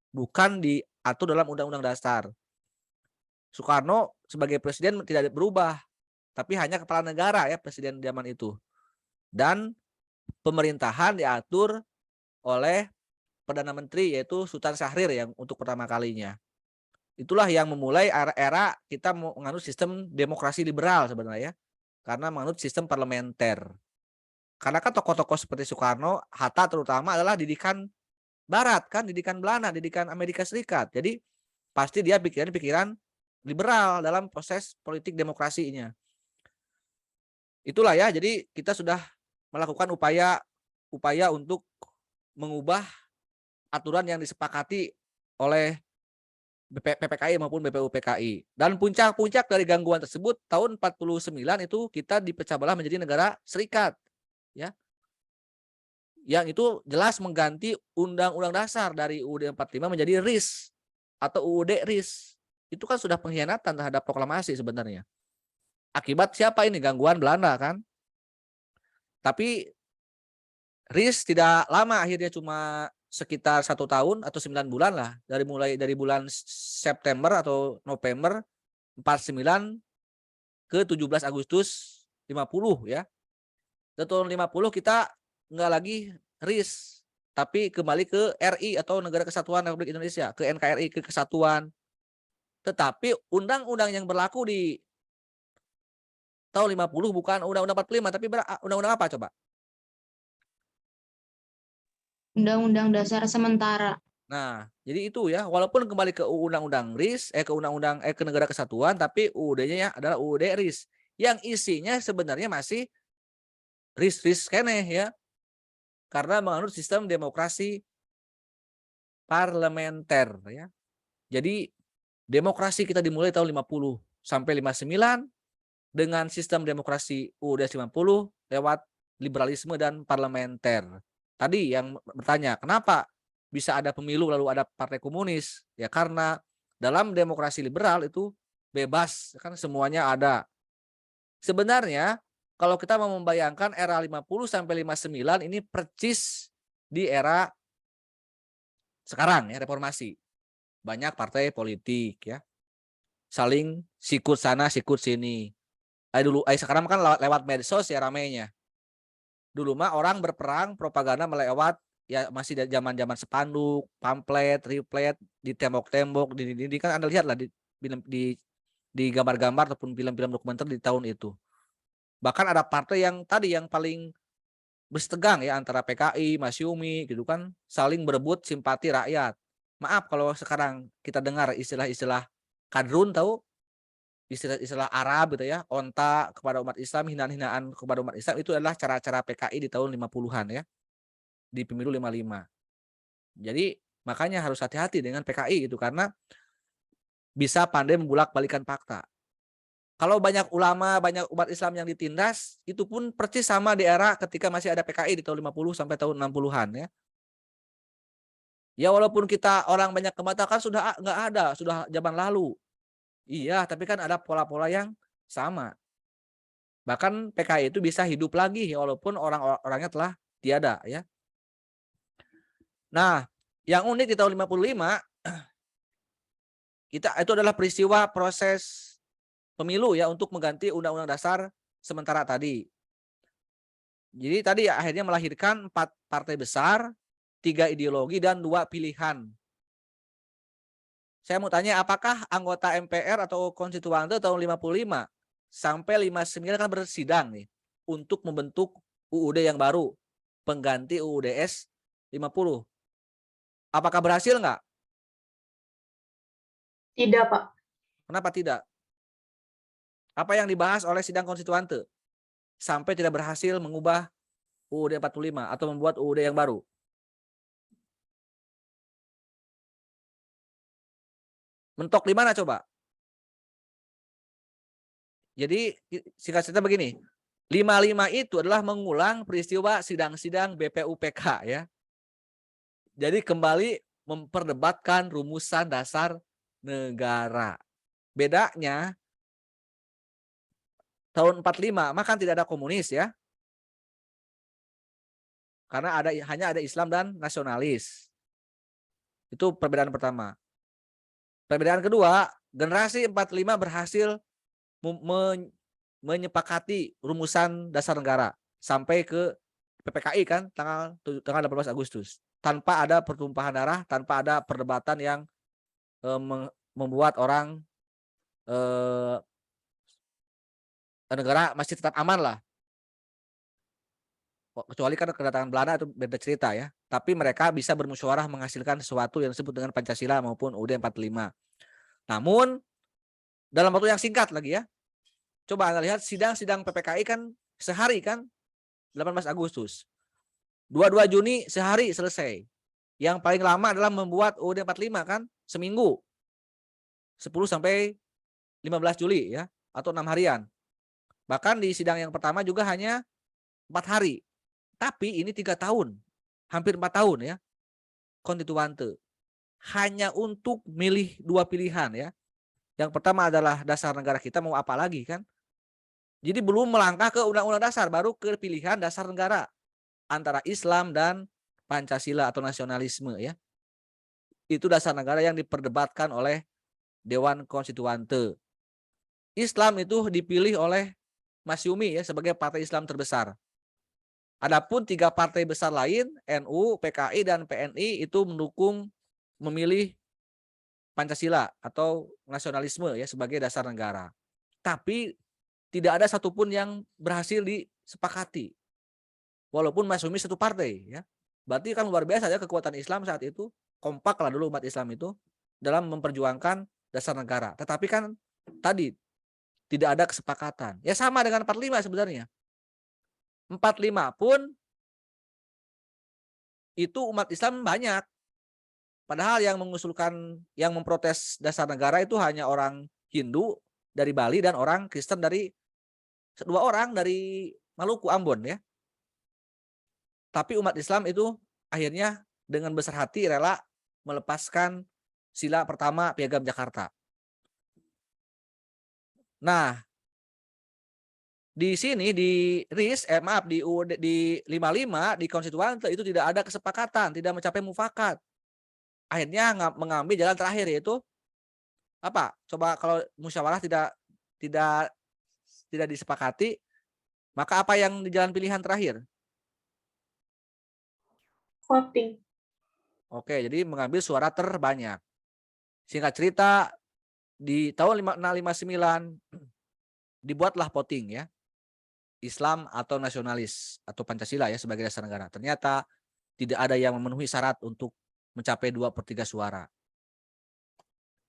[SPEAKER 1] bukan diatur dalam undang-undang dasar. Soekarno sebagai presiden tidak berubah, tapi hanya kepala negara ya presiden zaman itu. Dan pemerintahan diatur oleh Perdana Menteri yaitu Sultan Syahrir yang untuk pertama kalinya. Itulah yang memulai era kita menganut sistem demokrasi liberal sebenarnya. Karena menganut sistem parlementer. Karena kan tokoh-tokoh seperti Soekarno, Hatta terutama adalah didikan Barat kan, didikan Belanda, didikan Amerika Serikat. Jadi pasti dia pikiran liberal dalam proses politik demokrasinya. Itulah ya, jadi kita sudah melakukan upaya untuk mengubah aturan yang disepakati oleh PPKI maupun BPUPKI. Dan puncak-puncak dari gangguan tersebut tahun 49 itu kita dipecah belah menjadi negara serikat. Ya. Yang itu jelas mengganti Undang-Undang Dasar dari UUD 45 menjadi RIS atau UUD RIS. Itu kan sudah pengkhianatan terhadap proklamasi sebenarnya. Akibat siapa ini? Gangguan Belanda kan. Tapi RIS tidak lama, akhirnya cuma sekitar 1 tahun atau 9 bulan lah. Mulai dari bulan September atau November 49 ke 17 Agustus 50 ya. Dan tahun 50 kita nggak lagi RIS, tapi kembali ke RI atau Negara Kesatuan Republik Indonesia, ke NKRI, ke kesatuan. Tetapi undang-undang yang berlaku di tahun 50 bukan Undang-Undang 45, tapi undang-undang apa coba?
[SPEAKER 7] Undang-Undang Dasar sementara.
[SPEAKER 1] Nah, jadi itu ya, walaupun kembali ke Undang-Undang RIS, ke Negara Kesatuan, tapi UUD-nya ya adalah UUD RIS. Yang isinya sebenarnya masih RIS keneh ya. Karena menganut sistem demokrasi parlementer ya. Jadi demokrasi kita dimulai tahun 50 sampai 59 dengan sistem demokrasi UUD 50 lewat liberalisme dan parlementer. Tadi yang bertanya, kenapa bisa ada pemilu lalu ada partai komunis? Ya karena dalam demokrasi liberal itu bebas, kan semuanya ada. Sebenarnya kalau kita mau membayangkan era 50 sampai 59 ini percis di era sekarang ya, reformasi. Banyak partai politik ya. Saling sikut sana, sikut sini. Sekarang kan lewat medsos ya ramainya. Dulu mah orang berperang propaganda melewat ya masih zaman-zaman spanduk, pamflet, triplet di tembok-tembok, di kan Anda lihat lah di gambar-gambar ataupun film-film dokumenter di tahun itu. Bahkan ada partai yang tadi yang paling bersetegang ya antara PKI, Masyumi gitu kan saling berebut simpati rakyat. Maaf kalau sekarang kita dengar istilah-istilah kadrun tahu istilah-istilah Arab gitu ya, onta kepada umat Islam, hinaan-hinaan kepada umat Islam itu adalah cara-cara PKI di tahun 50-an ya. Di pemilu 55. Jadi makanya harus hati-hati dengan PKI gitu karena bisa pandai membulak-balikan fakta. Kalau banyak ulama, banyak umat Islam yang ditindas, itu pun persis sama di era ketika masih ada PKI di tahun 50 sampai tahun 60-an ya. Ya walaupun kita orang banyak kebatakan sudah nggak ada, sudah zaman lalu. Iya, tapi kan ada pola-pola yang sama. Bahkan PKI itu bisa hidup lagi walaupun orang-orangnya telah tiada ya. Nah, yang unik di tahun 55 itu adalah peristiwa proses pemilu ya untuk mengganti Undang-Undang Dasar sementara tadi. Jadi tadi ya, akhirnya melahirkan 4 partai besar, 3 ideologi dan 2 pilihan. Saya mau tanya, apakah anggota MPR atau konstituante tahun 55 sampai 59 kan bersidang nih untuk membentuk UUD yang baru, pengganti UUDS 50. Apakah berhasil nggak?
[SPEAKER 5] Tidak, Pak.
[SPEAKER 1] Kenapa tidak? Apa yang dibahas oleh sidang konstituante sampai tidak berhasil mengubah UUD 45 atau membuat UUD yang baru? Mentok di mana coba? Jadi singkat cerita begini, 55 itu adalah mengulang peristiwa sidang-sidang BPUPK ya. Jadi kembali memperdebatkan rumusan dasar negara. Bedanya tahun 45 maka tidak ada komunis ya. Karena hanya ada Islam dan nasionalis. Itu perbedaan pertama. Perbedaan kedua, generasi 45 berhasil menyepakati rumusan dasar negara sampai ke PPKI kan tanggal 18 Agustus tanpa ada pertumpahan darah, tanpa ada perdebatan yang membuat orang negara masih tetap aman lah. Kecuali kan kedatangan Belanda itu beda cerita ya. Tapi mereka bisa bermusyawarah menghasilkan sesuatu yang disebut dengan Pancasila maupun UUD 45. Namun dalam waktu yang singkat lagi ya. Coba Anda lihat sidang-sidang PPKI kan sehari kan 18 Agustus. 22 Juni sehari selesai. Yang paling lama adalah membuat UUD 45 kan seminggu. 10 sampai 15 Juli ya atau 6 harian. Bahkan di sidang yang pertama juga hanya 4 hari. Tapi ini 3 tahun. Hampir 4 tahun ya. Konstituante. Hanya untuk milih 2 pilihan ya. Yang pertama adalah dasar negara kita mau apa lagi kan? Jadi belum melangkah ke undang-undang dasar, baru ke pilihan dasar negara antara Islam dan Pancasila atau nasionalisme ya. Itu dasar negara yang diperdebatkan oleh Dewan Konstituante. Islam itu dipilih oleh Masyumi ya sebagai partai Islam terbesar. Adapun 3 partai besar lain, NU, PKI dan PNI itu mendukung memilih Pancasila atau nasionalisme ya sebagai dasar negara. Tapi tidak ada satupun yang berhasil disepakati. Walaupun Masyumi satu partai ya. Berarti kan luar biasa ya kekuatan Islam saat itu. Kompak lah dulu umat Islam itu dalam memperjuangkan dasar negara. Tetapi kan tadi tidak ada kesepakatan. Ya sama dengan 45 sebenarnya. 45 pun itu umat Islam banyak. Padahal yang mengusulkan, yang memprotes dasar negara itu hanya orang Hindu dari Bali dan orang Kristen dari 2 orang dari Maluku, Ambon ya. Tapi umat Islam itu akhirnya dengan besar hati rela melepaskan sila pertama Piagam Jakarta. Nah, di sini di RIS, di 55 di konstituante itu tidak ada kesepakatan, tidak mencapai mufakat. Akhirnya mengambil jalan terakhir yaitu apa? Coba kalau musyawarah tidak disepakati, maka apa yang di jalan pilihan terakhir?
[SPEAKER 5] Voting.
[SPEAKER 1] Oke, jadi mengambil suara terbanyak. Singkat cerita, di tahun 59 dibuatlah voting ya. Islam atau nasionalis atau Pancasila ya sebagai dasar negara. Ternyata tidak ada yang memenuhi syarat untuk mencapai 2/3 suara.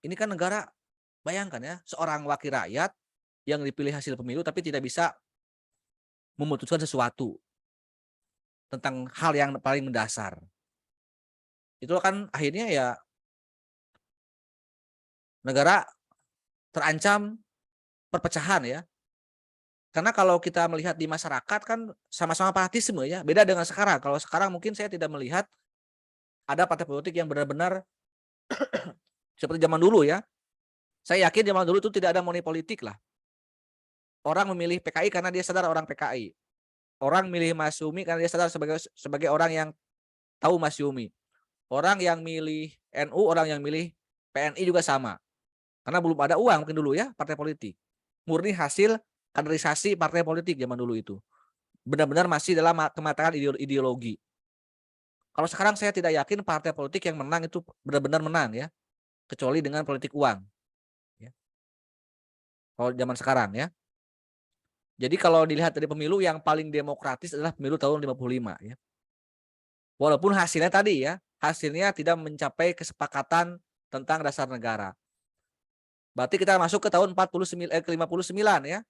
[SPEAKER 1] Ini kan negara, bayangkan ya, seorang wakil rakyat yang dipilih hasil pemilu tapi tidak bisa memutuskan sesuatu tentang hal yang paling mendasar. Itu kan akhirnya ya negara terancam perpecahan ya. Karena kalau kita melihat di masyarakat kan sama-sama fanatisme ya. Beda dengan sekarang. Kalau sekarang mungkin saya tidak melihat ada partai politik yang benar-benar seperti zaman dulu ya. Saya yakin zaman dulu itu tidak ada money politik lah. Orang memilih PKI karena dia sadar orang PKI. Orang milih Masyumi karena dia sadar sebagai orang yang tahu Masyumi. Orang yang milih NU, orang yang milih PNI juga sama. Karena belum ada uang mungkin dulu ya partai politik. Murni hasil kaderisasi partai politik zaman dulu itu. Benar-benar masih dalam kematangan ideologi. Kalau sekarang saya tidak yakin partai politik yang menang itu benar-benar menang ya. kecuali dengan politik uang. Ya. Kalau zaman sekarang ya. Jadi kalau dilihat dari pemilu yang paling demokratis adalah pemilu tahun 55 ya. Walaupun hasilnya tadi ya, hasilnya tidak mencapai kesepakatan tentang dasar negara. Berarti kita masuk ke tahun 59 ya.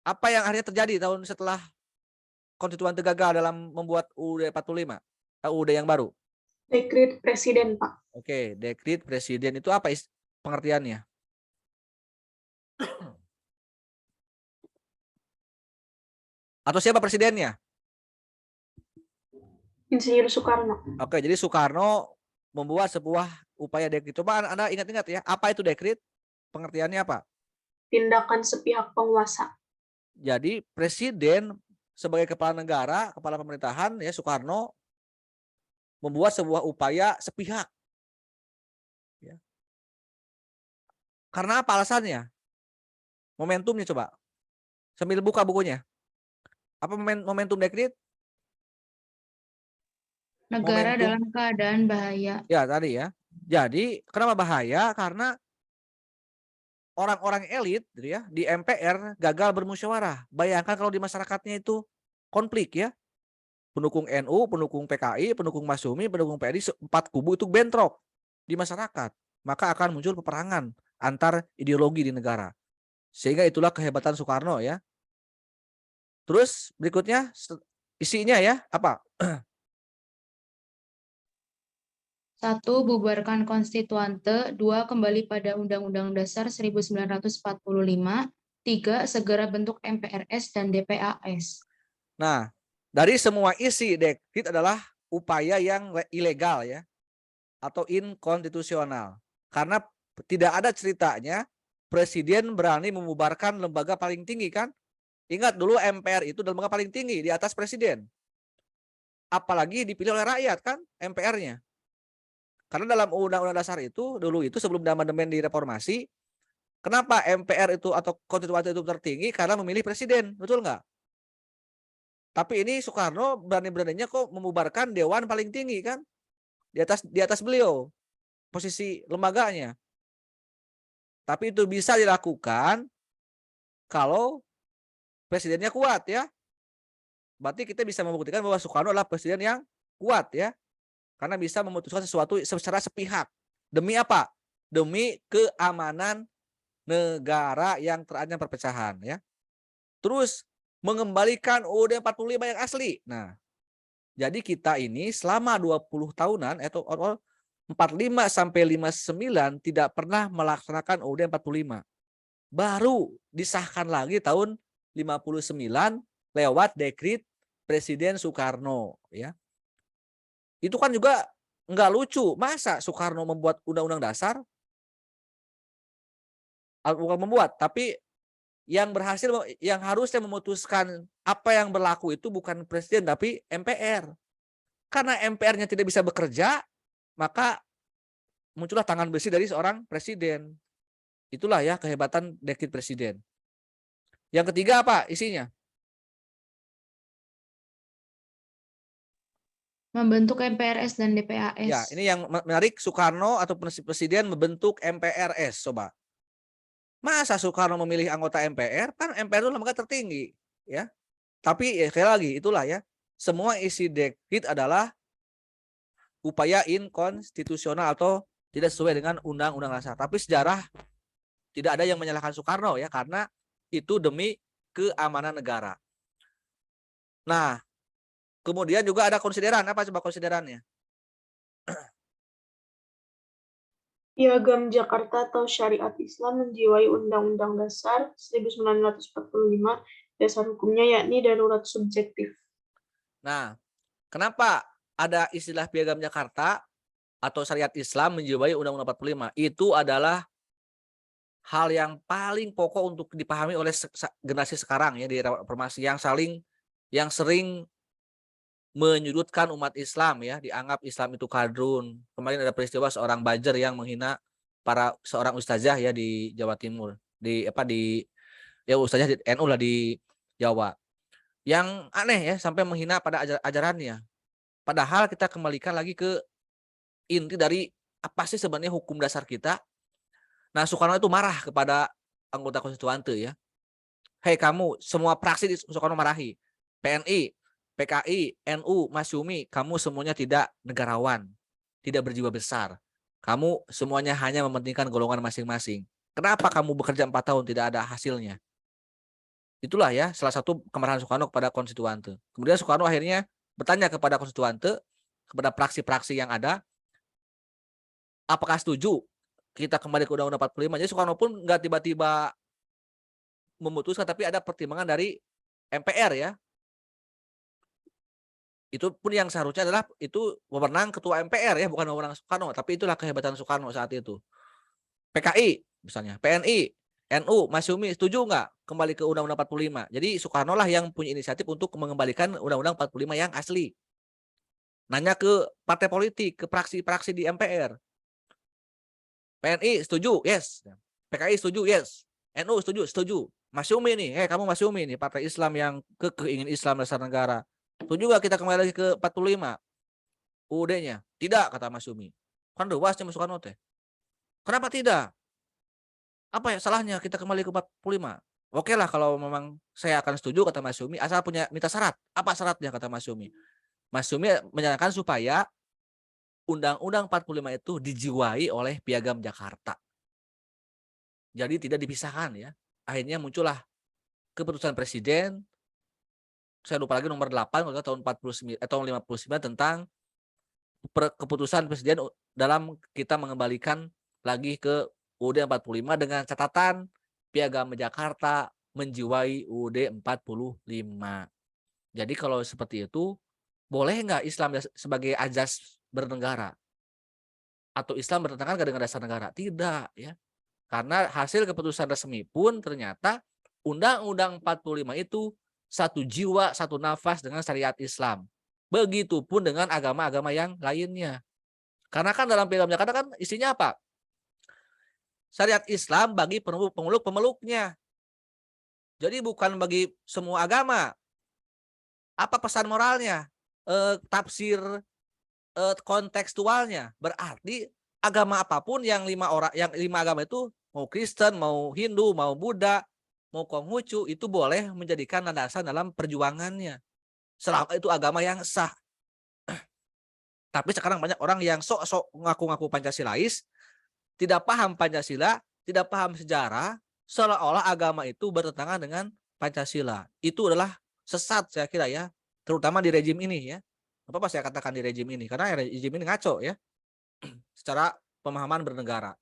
[SPEAKER 1] Apa yang akhirnya terjadi tahun setelah konstituante gagal dalam membuat UUD 45? UUD yang baru.
[SPEAKER 5] Dekret Presiden, Pak.
[SPEAKER 1] Oke, dekret presiden itu apa pengertiannya? Atau siapa presidennya?
[SPEAKER 5] Insinyur Soekarno.
[SPEAKER 1] Oke, jadi Soekarno membuat sebuah upaya dekret. Coba Anda ingat-ingat ya, apa itu dekret? Pengertiannya apa?
[SPEAKER 5] Tindakan sepihak penguasa.
[SPEAKER 1] Jadi presiden sebagai kepala negara, kepala pemerintahan ya Soekarno membuat sebuah upaya sepihak. Ya. Karena apa alasannya? Momentumnya coba. Sambil buka bukunya. Apa momentum dekret?
[SPEAKER 7] Negara
[SPEAKER 1] Momentum.
[SPEAKER 7] dalam keadaan bahaya.
[SPEAKER 1] Ya tadi ya. Jadi kenapa bahaya? Karena orang-orang elit gitu ya di MPR gagal bermusyawarah. Bayangkan kalau di masyarakatnya itu konflik ya. Pendukung NU, pendukung PKI, pendukung Masyumi, pendukung PDI, 4 kubu itu bentrok di masyarakat. Maka akan muncul peperangan antar ideologi di negara. Sehingga itulah kehebatan Soekarno ya. Terus berikutnya isinya ya apa?
[SPEAKER 7] 1. Bubarkan konstituante. 2. Kembali pada Undang-Undang Dasar 1945. 3. Segera bentuk MPRS dan DPAS.
[SPEAKER 1] Nah, dari semua isi dekret adalah upaya yang ilegal ya atau inkonstitusional. Karena tidak ada ceritanya presiden berani membubarkan lembaga paling tinggi kan? Ingat dulu MPR itu lembaga paling tinggi di atas presiden. Apalagi dipilih oleh rakyat kan MPR-nya. Karena dalam Undang-Undang Dasar itu dulu itu sebelum amandemen direformasi, kenapa MPR itu atau konstituante itu tertinggi? Karena memilih presiden, betul nggak? Tapi ini Soekarno berani-beraninya kok membubarkan dewan paling tinggi kan? Di atas beliau posisi lembaganya. Tapi itu bisa dilakukan kalau presidennya kuat ya. Berarti kita bisa membuktikan bahwa Soekarno adalah presiden yang kuat ya. Karena bisa memutuskan sesuatu secara sepihak. Demi apa? Demi keamanan negara yang terancam perpecahan ya. Terus mengembalikan UUD 45 yang asli. Nah, jadi kita ini selama 20 tahunan atau 45 sampai 59 tidak pernah melaksanakan UUD 45. Baru disahkan lagi tahun 59 lewat dekret Presiden Soekarno ya. Itu kan juga nggak lucu. Masa Soekarno membuat undang-undang dasar? Bukan membuat, tapi yang berhasil, yang harusnya memutuskan apa yang berlaku itu bukan presiden tapi MPR. Karena MPR-nya tidak bisa bekerja, maka muncullah tangan besi dari seorang presiden. Itulah ya kehebatan dekret presiden. Yang ketiga apa isinya?
[SPEAKER 7] Membentuk MPRS dan DPAS.
[SPEAKER 1] Ya, ini yang menarik, Soekarno atau presiden membentuk MPRS. Coba. Masa Soekarno memilih anggota MPR? Kan MPR itu lembaga tertinggi, ya. Tapi ya, sekali lagi itulah ya. Semua isi dekret adalah upaya inkonstitusional atau tidak sesuai dengan Undang-Undang Dasar. Tapi sejarah tidak ada yang menyalahkan Soekarno ya, karena itu demi keamanan negara. Nah, kemudian juga ada konsideran. Apa coba konsiderannya?
[SPEAKER 5] Piagam Jakarta atau Syariat Islam menjiwai Undang-Undang Dasar 1945, dasar hukumnya yakni darurat subjektif.
[SPEAKER 1] Nah, kenapa ada istilah Piagam Jakarta atau Syariat Islam menjiwai Undang-Undang 45? Itu adalah hal yang paling pokok untuk dipahami oleh generasi sekarang ya di era reformasi yang sering menyudutkan umat Islam ya, dianggap Islam itu kadrun. Kemarin ada peristiwa seorang buzzer yang menghina seorang ustazah ya di Jawa Timur, di ustazah di NU lah di Jawa. Yang aneh ya sampai menghina pada ajarannya. Padahal kita kembalikan lagi ke inti dari apa sih sebenarnya hukum dasar kita? Nah, Soekarno itu marah kepada anggota konstituante ya. Hei kamu, semua praksi Soekarno marahi. PNI, PKI, NU, Masyumi, kamu semuanya tidak negarawan, tidak berjiwa besar. Kamu semuanya hanya mementingkan golongan masing-masing. Kenapa kamu bekerja 4 tahun tidak ada hasilnya? Itulah ya salah satu kemarahan Soekarno kepada konstituante. Kemudian Soekarno akhirnya bertanya kepada konstituante, kepada praksi-praksi yang ada, apakah setuju kita kembali ke Undang-Undang 45. Jadi Soekarno pun nggak tiba-tiba memutuskan, tapi ada pertimbangan dari MPR ya. Itu pun yang seharusnya adalah itu wewenang ketua MPR ya, bukan wewenang Soekarno. Tapi itulah kehebatan Soekarno saat itu. PKI misalnya, PNI, NU, Masyumi setuju nggak kembali ke Undang-Undang 45? Jadi Soekarno lah yang punya inisiatif untuk mengembalikan Undang-Undang 45 yang asli. Nanya ke partai politik, ke praksi-praksi di MPR. PNI setuju, yes. PKI setuju, yes. NU setuju, setuju. Masyumi nih, kamu Masyumi nih, partai Islam yang keingin Islam dasar negara. Setuju nggak kita kembali lagi ke 45? UUD-nya. Tidak, kata Masyumi. Kan dewasnya Soekarno teh. Kenapa tidak? Apa ya salahnya kita kembali ke 45? Oke lah kalau memang saya akan setuju, kata Masyumi, asal punya minta syarat. Apa syaratnya, kata Masyumi? Masyumi menyarankan supaya Undang-Undang 45 itu dijiwai oleh Piagam Jakarta. Jadi tidak dipisahkan ya. Akhirnya muncullah keputusan Presiden, saya lupa lagi nomor 8 tahun 49 tahun 59 tentang keputusan Presiden dalam kita mengembalikan lagi ke UUD 45 dengan catatan Piagam Jakarta menjiwai UUD 45. Jadi kalau seperti itu, boleh nggak Islam sebagai azas bernegara? Atau Islam bertentangan dengan dasar negara? Tidak ya. Karena hasil keputusan resmi pun ternyata Undang-Undang 45 itu satu jiwa, satu nafas dengan syariat Islam. Begitupun dengan agama-agama yang lainnya. Karena kan dalam Piagam Jakarta kan isinya apa? Syariat Islam bagi pemeluk-pemeluknya. Jadi bukan bagi semua agama. Apa pesan moralnya? Tafsir kontekstualnya. Berarti agama apapun yang 5 agama itu, mau Kristen, mau Hindu, mau Buddha, mau Konghucu, itu boleh menjadikan landasan dalam perjuangannya. Selama itu agama yang sah. Tapi sekarang banyak orang yang sok-sok ngaku-ngaku Pancasilais, tidak paham Pancasila, tidak paham sejarah, seolah-olah agama itu bertentangan dengan Pancasila. Itu adalah sesat saya kira ya, terutama di rejim ini ya. Apa saya katakan di rejim ini? Karena rejim ini ngaco ya, secara pemahaman bernegara.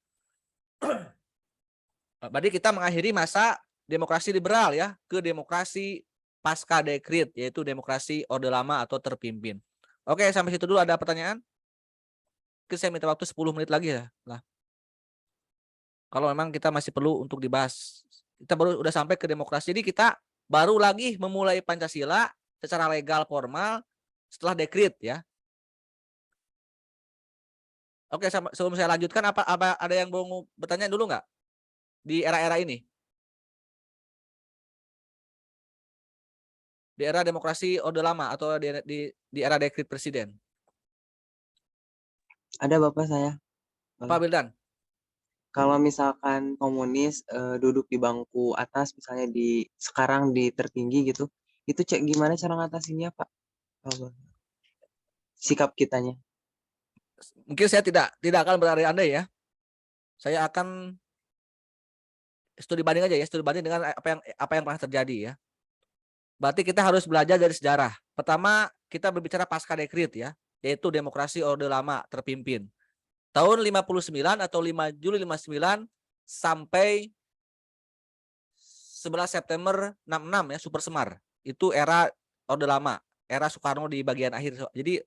[SPEAKER 1] Berarti kita mengakhiri masa demokrasi liberal ya, ke demokrasi pasca dekrit, yaitu demokrasi Orde Lama atau terpimpin. Oke, sampai situ dulu. Ada pertanyaan? Mungkin saya minta waktu 10 menit lagi ya lah. Kalau memang kita masih perlu untuk dibahas. Kita baru udah sampai ke demokrasi. Jadi kita baru lagi memulai Pancasila secara legal formal setelah dekrit ya. Oke, sebelum saya lanjutkan, apa ada yang mau bertanya dulu nggak di era-era ini? Di era demokrasi Orde Lama atau di era dekrit presiden?
[SPEAKER 4] Ada Bapak saya.
[SPEAKER 1] Pak Wildan?
[SPEAKER 4] Kalau misalkan komunis duduk di bangku atas, misalnya sekarang di tertinggi gitu, itu gimana cara ngatasinnya Pak? Sikap kitanya.
[SPEAKER 1] Mungkin saya tidak akan berandai Anda ya. Saya akan studi banding aja ya, studi banding dengan apa yang pernah terjadi ya. Berarti kita harus belajar dari sejarah. Pertama, kita berbicara pasca dekrit ya, yaitu demokrasi Orde Lama terpimpin. Tahun 59 atau 5 Juli 59 sampai 11 September 66 ya, Super Semar. Itu era Orde Lama, era Soekarno di bagian akhir. Jadi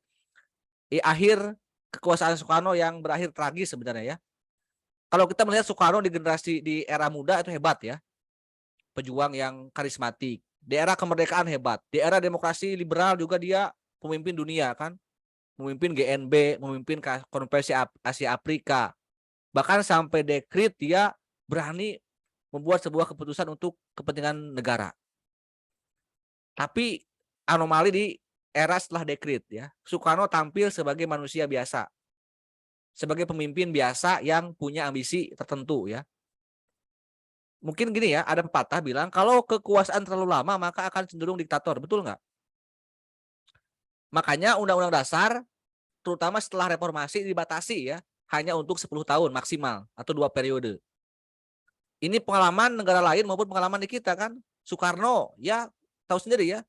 [SPEAKER 1] di akhir kekuasaan Soekarno yang berakhir tragis sebenarnya ya. Kalau kita melihat Soekarno di era muda itu hebat ya. Pejuang yang karismatik. Di era kemerdekaan hebat. Di era demokrasi liberal juga dia pemimpin dunia kan. Memimpin GNB, memimpin Konferensi Asia Afrika. Bahkan sampai dekrit dia berani membuat sebuah keputusan untuk kepentingan negara. Tapi anomali di era setelah dekrit ya. Soekarno tampil sebagai manusia biasa. sebagai pemimpin biasa yang punya ambisi tertentu ya. Mungkin gini ya, ada pepatah bilang kalau kekuasaan terlalu lama maka akan cenderung diktator, betul nggak? Makanya Undang-Undang Dasar terutama setelah reformasi dibatasi ya, hanya untuk 10 tahun maksimal atau 2 periode. Ini pengalaman negara lain maupun pengalaman di kita kan. Soekarno ya tahu sendiri ya,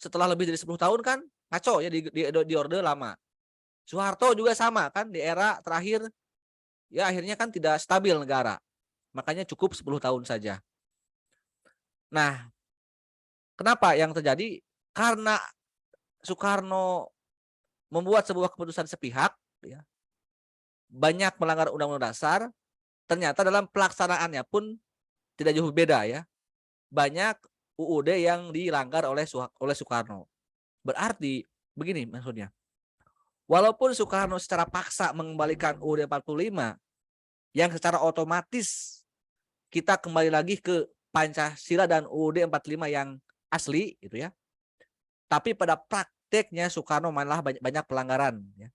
[SPEAKER 1] setelah lebih dari 10 tahun kan ngaco ya di Orde Lama. Soeharto juga sama kan, di era terakhir ya akhirnya kan tidak stabil negara. Makanya cukup 10 tahun saja. Nah, kenapa yang terjadi? Karena Soekarno membuat sebuah keputusan sepihak, ya, banyak melanggar Undang-Undang Dasar, ternyata dalam pelaksanaannya pun tidak jauh beda ya. Banyak UUD yang dilanggar oleh Soekarno. Berarti begini maksudnya. Walaupun Soekarno secara paksa mengembalikan UUD 45 yang secara otomatis kita kembali lagi ke Pancasila dan UUD 45 yang asli gitu ya. Tapi pada prakteknya Soekarno malah banyak pelanggaran ya.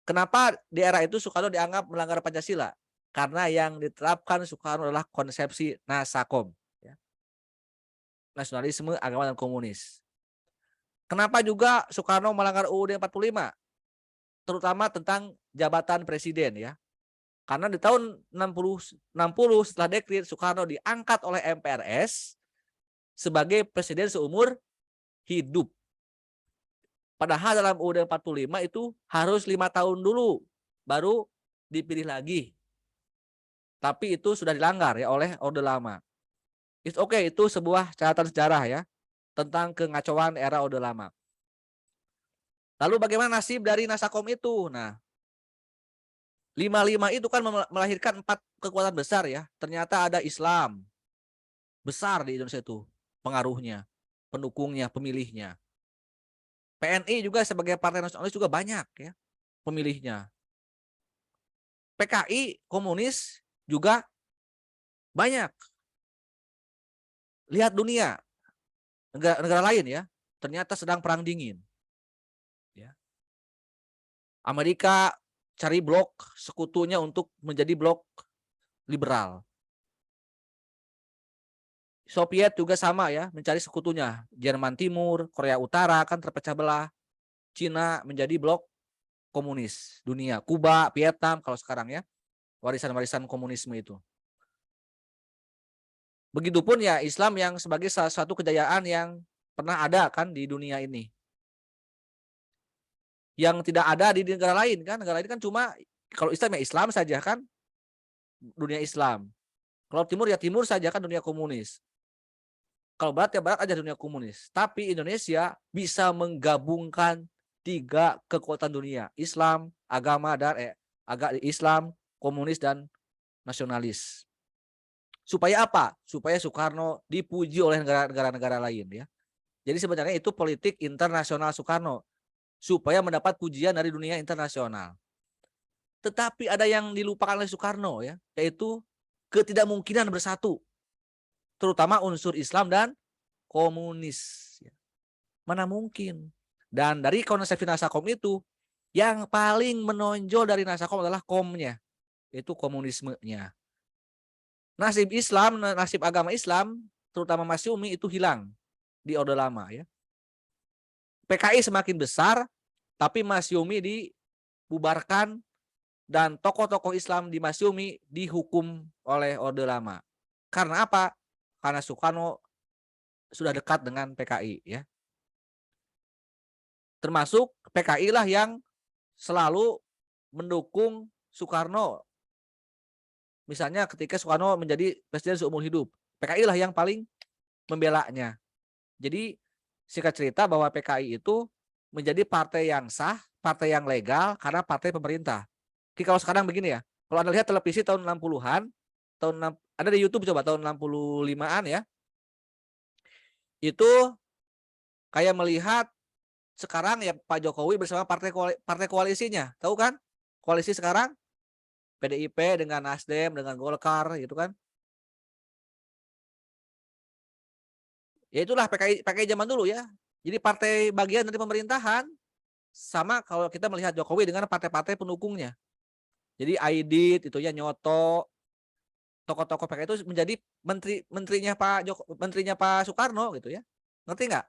[SPEAKER 1] Kenapa di era itu Soekarno dianggap melanggar Pancasila? Karena yang diterapkan Soekarno adalah konsepsi Nasakom ya. Nasionalisme, agama dan komunis. Kenapa juga Soekarno melanggar UUD 45? Terutama tentang jabatan presiden ya. Karena di tahun 60 setelah dekret Soekarno diangkat oleh MPRS sebagai presiden seumur hidup. Padahal dalam UUD 45 itu harus 5 tahun dulu baru dipilih lagi. Tapi itu sudah dilanggar ya oleh Orde Lama. It's okay, itu sebuah catatan sejarah ya tentang kengacauan era Orde Lama. Lalu bagaimana nasib dari Nasakom itu? Nah, 55 itu kan melahirkan 4 kekuatan besar ya. Ternyata ada Islam besar di Indonesia itu pengaruhnya, pendukungnya, pemilihnya. PNI juga sebagai partai nasionalis juga banyak ya pemilihnya. PKI komunis juga banyak. Lihat dunia, negara lain ya, ternyata sedang perang dingin. Ya. Amerika cari blok sekutunya untuk menjadi blok liberal. Soviet juga sama ya, mencari sekutunya. Jerman Timur, Korea Utara kan terpecah belah. Cina menjadi blok komunis dunia. Kuba, Vietnam kalau sekarang ya, warisan-warisan komunisme itu. Begitupun ya Islam yang sebagai salah satu kejayaan yang pernah ada kan di dunia ini. Yang tidak ada di negara lain kan. Negara lain kan cuma kalau Islam ya Islam saja kan, dunia Islam. Kalau Timur ya Timur saja kan, dunia komunis. Kalau Barat ya Barat aja, dunia komunis. Tapi Indonesia bisa menggabungkan 3 kekuatan dunia. Islam, agama, dan Islam, komunis, dan nasionalis. Supaya apa? Supaya Soekarno dipuji oleh negara-negara lain ya. Jadi sebenarnya itu politik internasional Soekarno. Supaya mendapat pujian dari dunia internasional. Tetapi ada yang dilupakan oleh Soekarno ya, yaitu ketidakmungkinan bersatu. Terutama unsur Islam dan komunis. Mana mungkin. Dan dari konsep Nasakom itu, yang paling menonjol dari Nasakom adalah komnya, yaitu komunismenya. Nasib Islam, nasib agama Islam, terutama Masyumi itu hilang di Orde Lama. Ya. PKI semakin besar, tapi Masyumi dibubarkan dan tokoh-tokoh Islam di Masyumi dihukum oleh Orde Lama. Karena apa? Karena Soekarno sudah dekat dengan PKI ya. Termasuk PKI lah yang selalu mendukung Soekarno. Misalnya ketika Soekarno menjadi presiden seumur hidup, PKI lah yang paling membelanya. Jadi singkat cerita bahwa PKI itu menjadi partai yang sah, partai yang legal karena partai pemerintah. Jadi kalau sekarang begini ya, kalau Anda lihat televisi tahun 60-an, ada di YouTube coba tahun 65-an ya. Itu kayak melihat sekarang ya Pak Jokowi bersama partai koalisinya. Tahu kan? Koalisi sekarang PDIP dengan Nasdem, dengan Golkar gitu kan. Ya itulah PKI zaman dulu ya. Jadi partai bagian dari pemerintahan. Sama kalau kita melihat Jokowi dengan partai-partai pendukungnya. Jadi Aidit itu ya Nyoto, tokoh-tokoh PKI itu menjadi menterinya Pak Soekarno gitu ya. Ngerti nggak?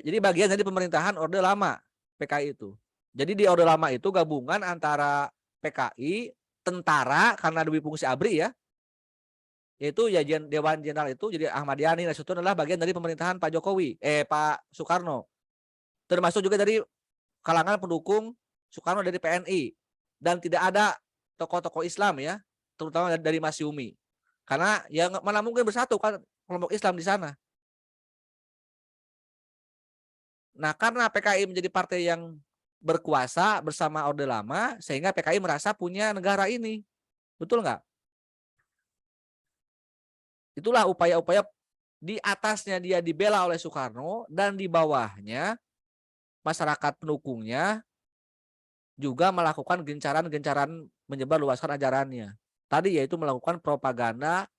[SPEAKER 1] Jadi bagian dari pemerintahan Orde Lama PKI itu. Jadi di Orde Lama itu gabungan antara PKI, tentara karena Dwi Fungsi ABRI ya. Yaitu ya Dewan Jenderal itu jadi Ahmad Yani Nasution adalah bagian dari pemerintahan Pak Soekarno. Termasuk juga dari kalangan pendukung Soekarno dari PNI. Dan tidak ada tokoh-tokoh Islam ya, terutama dari Masyumi. Karena ya mana mungkin bersatu kan kelompok Islam di sana. Nah, karena PKI menjadi partai yang berkuasa bersama Orde Lama, sehingga PKI merasa punya negara ini. Betul nggak? Itulah upaya-upaya di atasnya dia dibela oleh Soekarno dan di bawahnya masyarakat pendukungnya juga melakukan gencaran-gencaran menyebarluaskan ajarannya. Tadi yaitu melakukan propaganda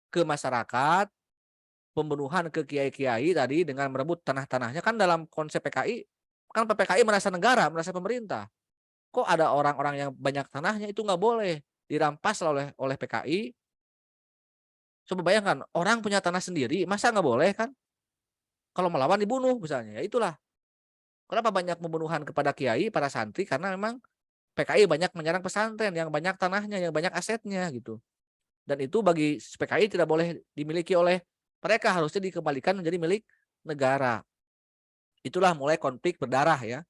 [SPEAKER 1] ke masyarakat, pembunuhan ke kiai-kiai tadi dengan merebut tanah-tanahnya. Kan dalam konsep PKI, kan PKI merasa negara, merasa pemerintah. Kok ada orang-orang yang banyak tanahnya itu nggak boleh dirampas oleh PKI. Coba bayangkan, orang punya tanah sendiri, masa nggak boleh kan? Kalau melawan dibunuh misalnya, ya itulah. Kenapa banyak pembunuhan kepada kiai, para santri? Karena memang PKI banyak menyerang pesantren yang banyak tanahnya, yang banyak asetnya gitu. Dan itu bagi PKI tidak boleh dimiliki oleh mereka, harusnya dikembalikan menjadi milik negara. Itulah mulai konflik berdarah ya.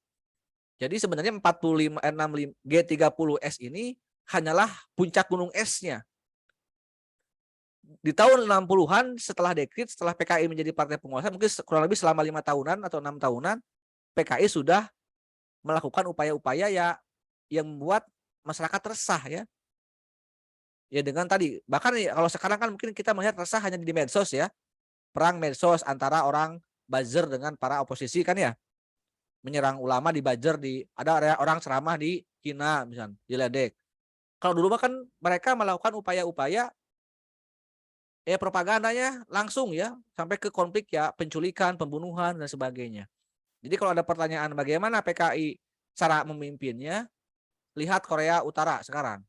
[SPEAKER 1] Jadi sebenarnya 65 G30S ini hanyalah puncak gunung esnya. Di tahun 60-an setelah dekrit, setelah PKI menjadi partai penguasa, mungkin kurang lebih selama 5 tahunan atau 6 tahunan, PKI sudah melakukan upaya-upaya ya yang membuat masyarakat resah ya. Ya dengan tadi, bahkan ya, kalau sekarang kan mungkin kita melihat resah hanya di medsos ya. Perang medsos antara orang buzzer dengan para oposisi kan ya. Menyerang ulama di buzzer, ada orang ceramah di Cina misalnya, diledek. Kalau dulu kan mereka melakukan upaya-upaya propagandanya langsung ya sampai ke konflik ya, penculikan, pembunuhan dan sebagainya. Jadi kalau ada pertanyaan bagaimana PKI cara memimpinnya, lihat Korea Utara sekarang.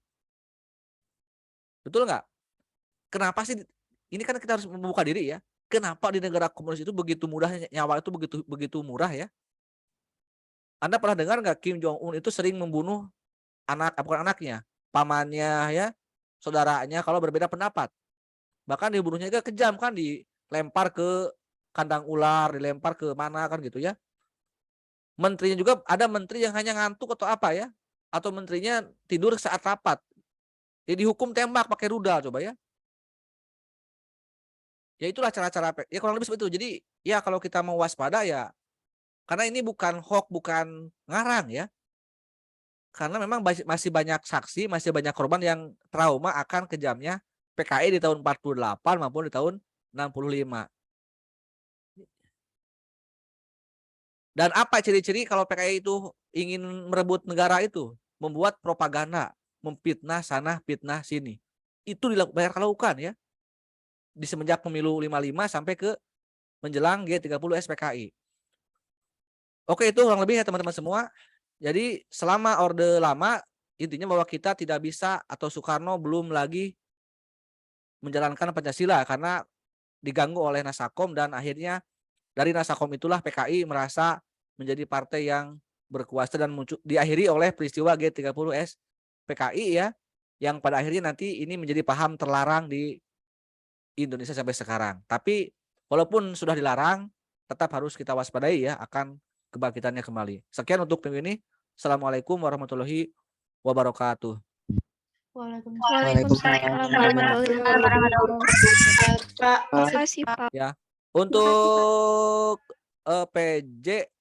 [SPEAKER 1] Betul nggak? Kenapa sih ini kan kita harus membuka diri ya. Kenapa di negara komunis itu begitu mudah, nyawa itu begitu murah ya? Anda pernah dengar nggak Kim Jong Un itu sering membunuh bukan anaknya, pamannya ya, saudaranya kalau berbeda pendapat. Bahkan dibunuhnya juga kejam kan, dilempar ke kandang ular, dilempar ke mana kan gitu ya. Menterinya juga ada menteri yang hanya ngantuk atau apa ya, atau menterinya tidur saat rapat. Jadi dihukum tembak pakai rudal coba ya. Ya itulah cara-cara ya kurang lebih seperti itu. Jadi ya kalau kita mau waspada ya, karena ini bukan hoax, bukan ngarang ya. Karena memang masih banyak saksi, masih banyak korban yang trauma akan kejamnya PKI di tahun 48 maupun di tahun 65. Dan apa ciri-ciri kalau PKI itu ingin merebut negara itu? Membuat propaganda, memfitnah sana, fitnah sini. Itu dilakukan ya. Di semenjak pemilu 55 sampai ke menjelang G30S PKI. Oke, itu kurang lebih ya teman-teman semua. Jadi selama Orde Lama, intinya bahwa kita tidak bisa atau Soekarno belum lagi menjalankan Pancasila karena diganggu oleh Nasakom, dan akhirnya dari Nasakom itulah PKI merasa menjadi partai yang berkuasa dan muncul, diakhiri oleh peristiwa G30S PKI ya, yang pada akhirnya nanti ini menjadi paham terlarang di Indonesia sampai sekarang. Tapi walaupun sudah dilarang, tetap harus kita waspadai ya akan kebangkitannya kembali. Sekian untuk minggu ini. Assalamualaikum warahmatullahi wabarakatuh.
[SPEAKER 7] Waalaikumsalam warahmatullahi
[SPEAKER 5] Pak,
[SPEAKER 6] Terima kasih, Pak.
[SPEAKER 1] Ya, untuk PJ